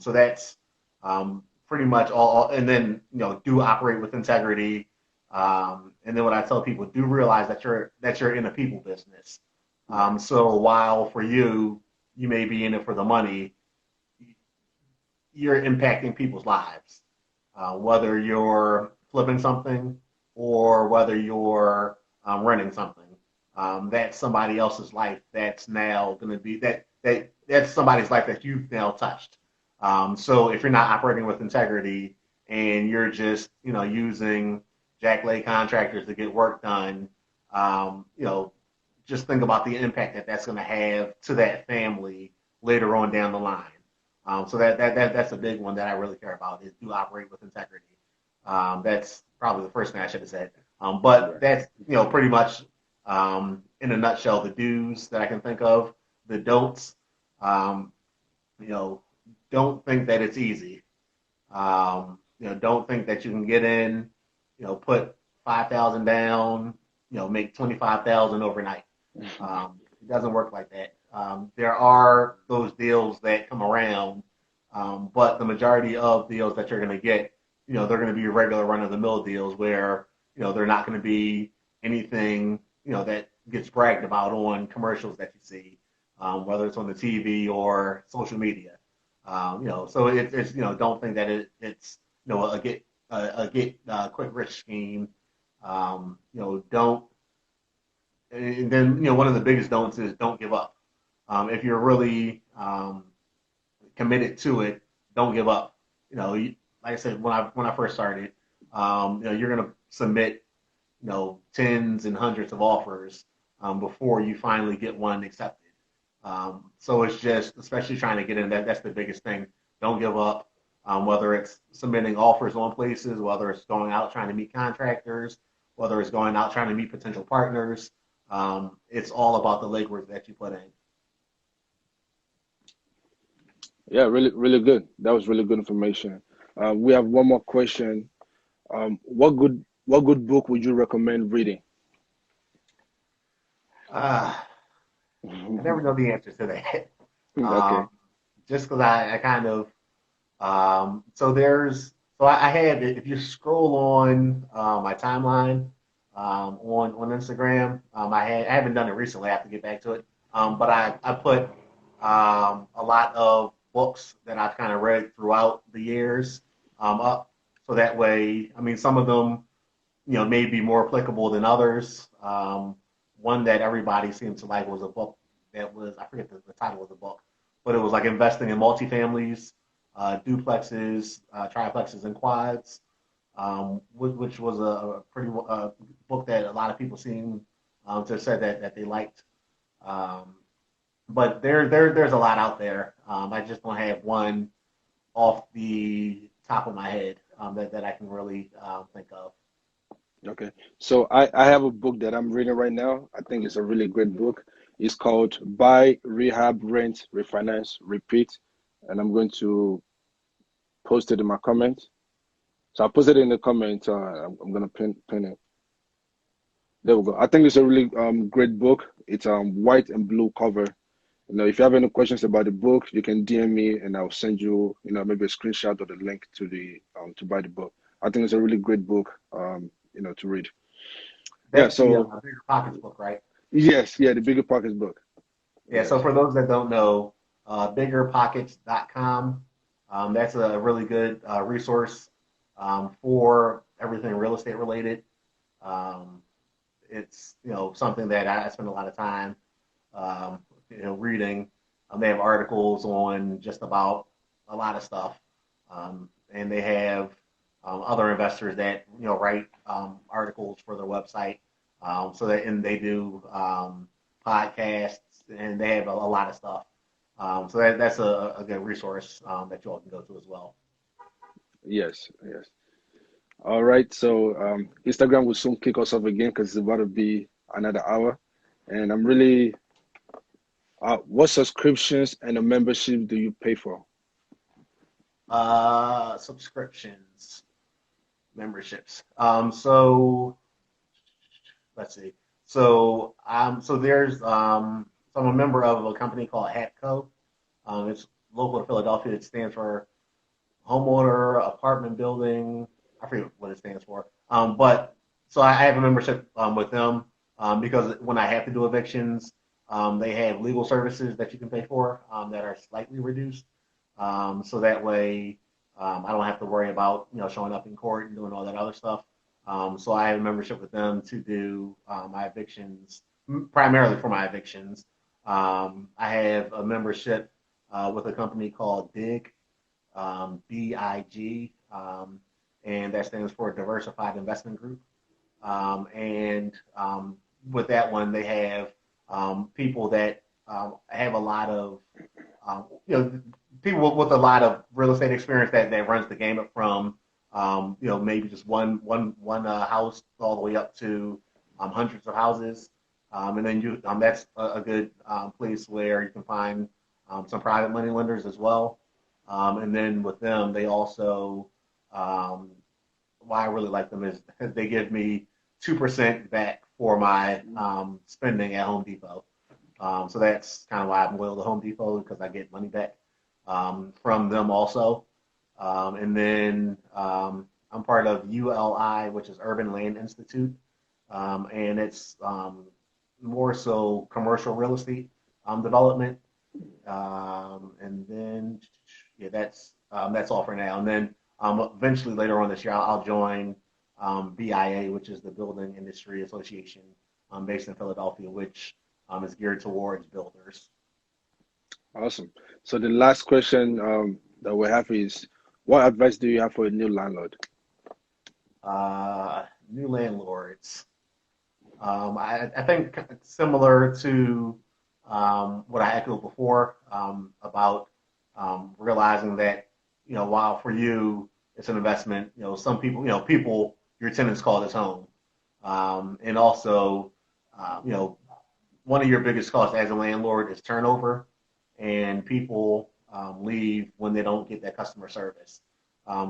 S2: So that's pretty much all. And then do operate with integrity. And then what I tell people, do realize that you're in a people business. So while for you may be in it for the money, you're impacting people's lives. Whether you're flipping something or whether you're renting something, that's somebody else's life. That's now going to be that's somebody's life that you've now touched. So if you're not operating with integrity and you're just using jacklay contractors to get work done, just think about the impact that that's going to have to that family later on down the line. So that's a big one that I really care about is do operate with integrity. That's probably the first thing I should have said. But that's pretty much in a nutshell the do's that I can think of. The don'ts, don't think that it's easy. Don't think that you can get in, put 5,000 down, make 25,000 overnight. It doesn't work like that. There are those deals that come around, but the majority of deals that you're going to get, they're going to be regular run-of-the-mill deals where, they're not going to be anything, that gets bragged about on commercials that you see, whether it's on the TV or social media. So it's don't think that it's a get quick rich scheme. Don't. And then one of the biggest don'ts is don't give up. If you're really committed to it, don't give up. Like I said, when I first started, you're gonna submit tens and hundreds of offers before you finally get one accepted. So it's just, especially trying to get in, that's the biggest thing. Don't give up. Whether it's submitting offers on places, whether it's going out trying to meet contractors, whether it's going out trying to meet potential partners. It's all about the legwork that you put in.
S1: Yeah, really, really good. That was really good information. We have one more question. What good book would you recommend reading?
S2: I never know the answer to that.
S1: Okay.
S2: Just because I kind of I had, if you scroll on my timeline on Instagram, I haven't done it recently. I have to get back to it. But I put a lot of books that I've kind of read throughout the years up, so that way, I mean, some of them may be more applicable than others. One that everybody seemed to like was a book that was, I forget the title of the book, but it was like investing in multifamilies, duplexes, triplexes, and quads, which was a pretty book that a lot of people seem to have said that they liked. But there's a lot out there. I just don't have one off the top of my head that I can really think of.
S1: Okay. So I have a book that I'm reading right now. I think it's a really great book. It's called Buy, Rehab, Rent, Refinance, Repeat. And I'm going to post it in my comments. So I'll post it in the comments. I'm going to pin it. There we go. I think it's a really great book. It's white and blue cover. If you have any questions about the book, you can DM me and I'll send you, maybe a screenshot or the link to the to buy the book. I think it's a really great book, to read.
S2: That's the Bigger Pockets book, right?
S1: Yes, yeah, the Bigger Pockets book.
S2: Yeah. So for those that don't know, biggerpockets.com. That's a really good resource for everything real estate related. It's something that I spend a lot of time reading. They have articles on just about a lot of stuff, and they have other investors that write articles for their website. So that and they do podcasts and they have a lot of stuff. So that's a good resource that you all can go to as well.
S1: Yes, yes. All right. So Instagram will soon kick us off again because it's about to be another hour. And I'm really, what subscriptions and a membership do you pay for?
S2: Subscriptions, memberships. So let's see. So there's so I'm a member of a company called HATCO. It's local to Philadelphia. It stands for homeowner apartment building. I forget what it stands for. But so I have a membership with them because when I have to do evictions, they have legal services that you can pay for that are slightly reduced. So that way, I don't have to worry about showing up in court and doing all that other stuff. So I have a membership with them to do my evictions, primarily for my evictions. I have a membership with a company called DIG, BIG, and that stands for Diversified Investment Group. And with that one, they have people that have a lot of, people with a lot of real estate experience that runs the gamut from, maybe just one house all the way up to hundreds of houses. And then that's a good place where you can find some private money lenders as well. And then with them, they also, why I really like them is they give me 2% back for my spending at Home Depot. So that's kind of why I'm loyal to Home Depot because I get money back from them also. And then I'm part of ULI, which is Urban Land Institute, and it's more so commercial real estate development. And then yeah, that's all for now. And then eventually later on this year, I'll join BIA, which is the Building Industry Association based in Philadelphia, which is geared towards builders.
S1: Awesome. So the last question that we have is, what advice do you have for a new landlord?
S2: New landlords. I think similar to what I echoed before about realizing that while for you it's an investment, some people, your tenants call this home, and also, one of your biggest costs as a landlord is turnover, and people leave when they don't get that customer service.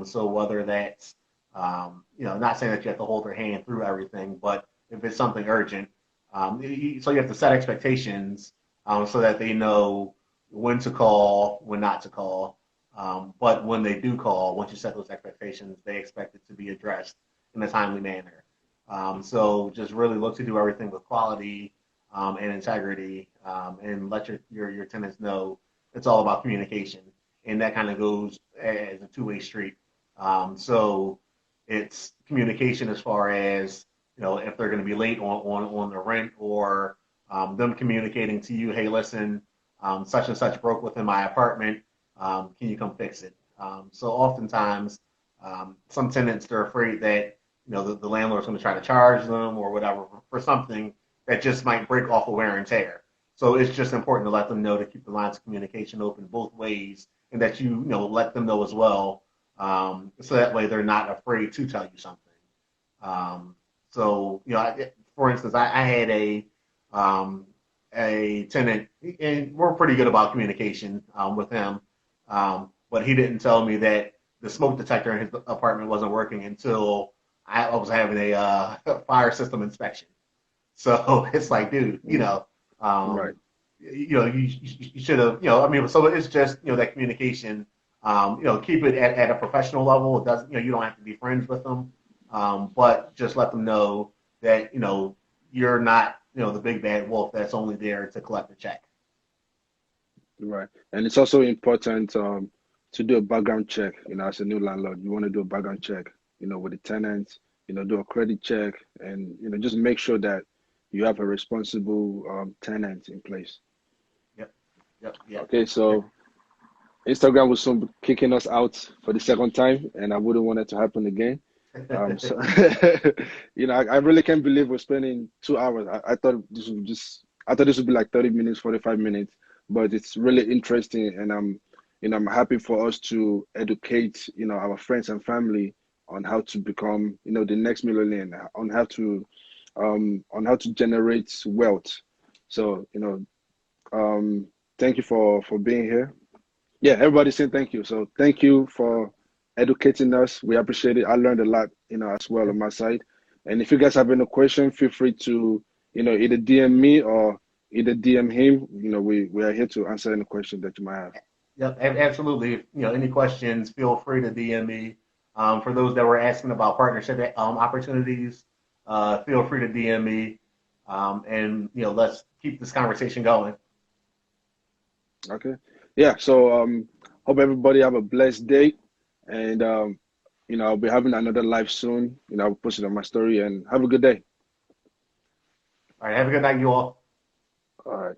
S2: So whether that's not saying that you have to hold their hand through everything, but if it's something urgent, so you have to set expectations so that they know when to call, when not to call. But when they do call, once you set those expectations, they expect it to be addressed in a timely manner. So just really look to do everything with quality and integrity, and let your tenants know it's all about communication, and that kind of goes as a two-way street. So it's communication as far as if they're going to be late on the rent, or them communicating to you, hey, listen, such and such broke within my apartment. Can you come fix it? So oftentimes, some tenants are afraid that the landlord's going to try to charge them or whatever for something that just might break off of wear and tear. So it's just important to let them know to keep the lines of communication open both ways, and that let them know as well, so that way they're not afraid to tell you something. So for instance, I had a tenant, and we're pretty good about communication with him, but he didn't tell me that the smoke detector in his apartment wasn't working until I was having a fire system inspection. So it's like, dude,
S1: Right.
S2: you should have, I mean, so it's just, that communication, keep it at a professional level. It doesn't, you don't have to be friends with them, but just let them know that, you're not, the big bad wolf that's only there to collect the check.
S1: Right. And it's also important to do a background check, as a new landlord. You want to do a background check, with the tenants, do a credit check, and, just make sure that you have a responsible tenant in place.
S2: Yep. Yep. Yep.
S1: Okay, so Instagram was soon kicking us out for the second time, and I wouldn't want it to happen again. So I really can't believe we're spending 2 hours. I thought this would be like 30 minutes, 45 minutes, but it's really interesting, and I'm happy for us to educate, our friends and family on how to become, the next millionaire, on how to generate wealth. So, thank you for being here. Yeah, everybody saying thank you. So thank you for educating us. We appreciate it. I learned a lot, as well on my side. And if you guys have any question, feel free to, either DM me or either DM him. We are here to answer any question that you might have.
S2: Yep, absolutely. Any questions, feel free to DM me. For those that were asking about partnership opportunities, feel free to DM me. And let's keep this conversation going.
S1: Okay. Yeah. So hope everybody have a blessed day. And I'll be having another live soon. I'll post it on my story and have a good day.
S2: All right, have a good night, you all.
S1: All right.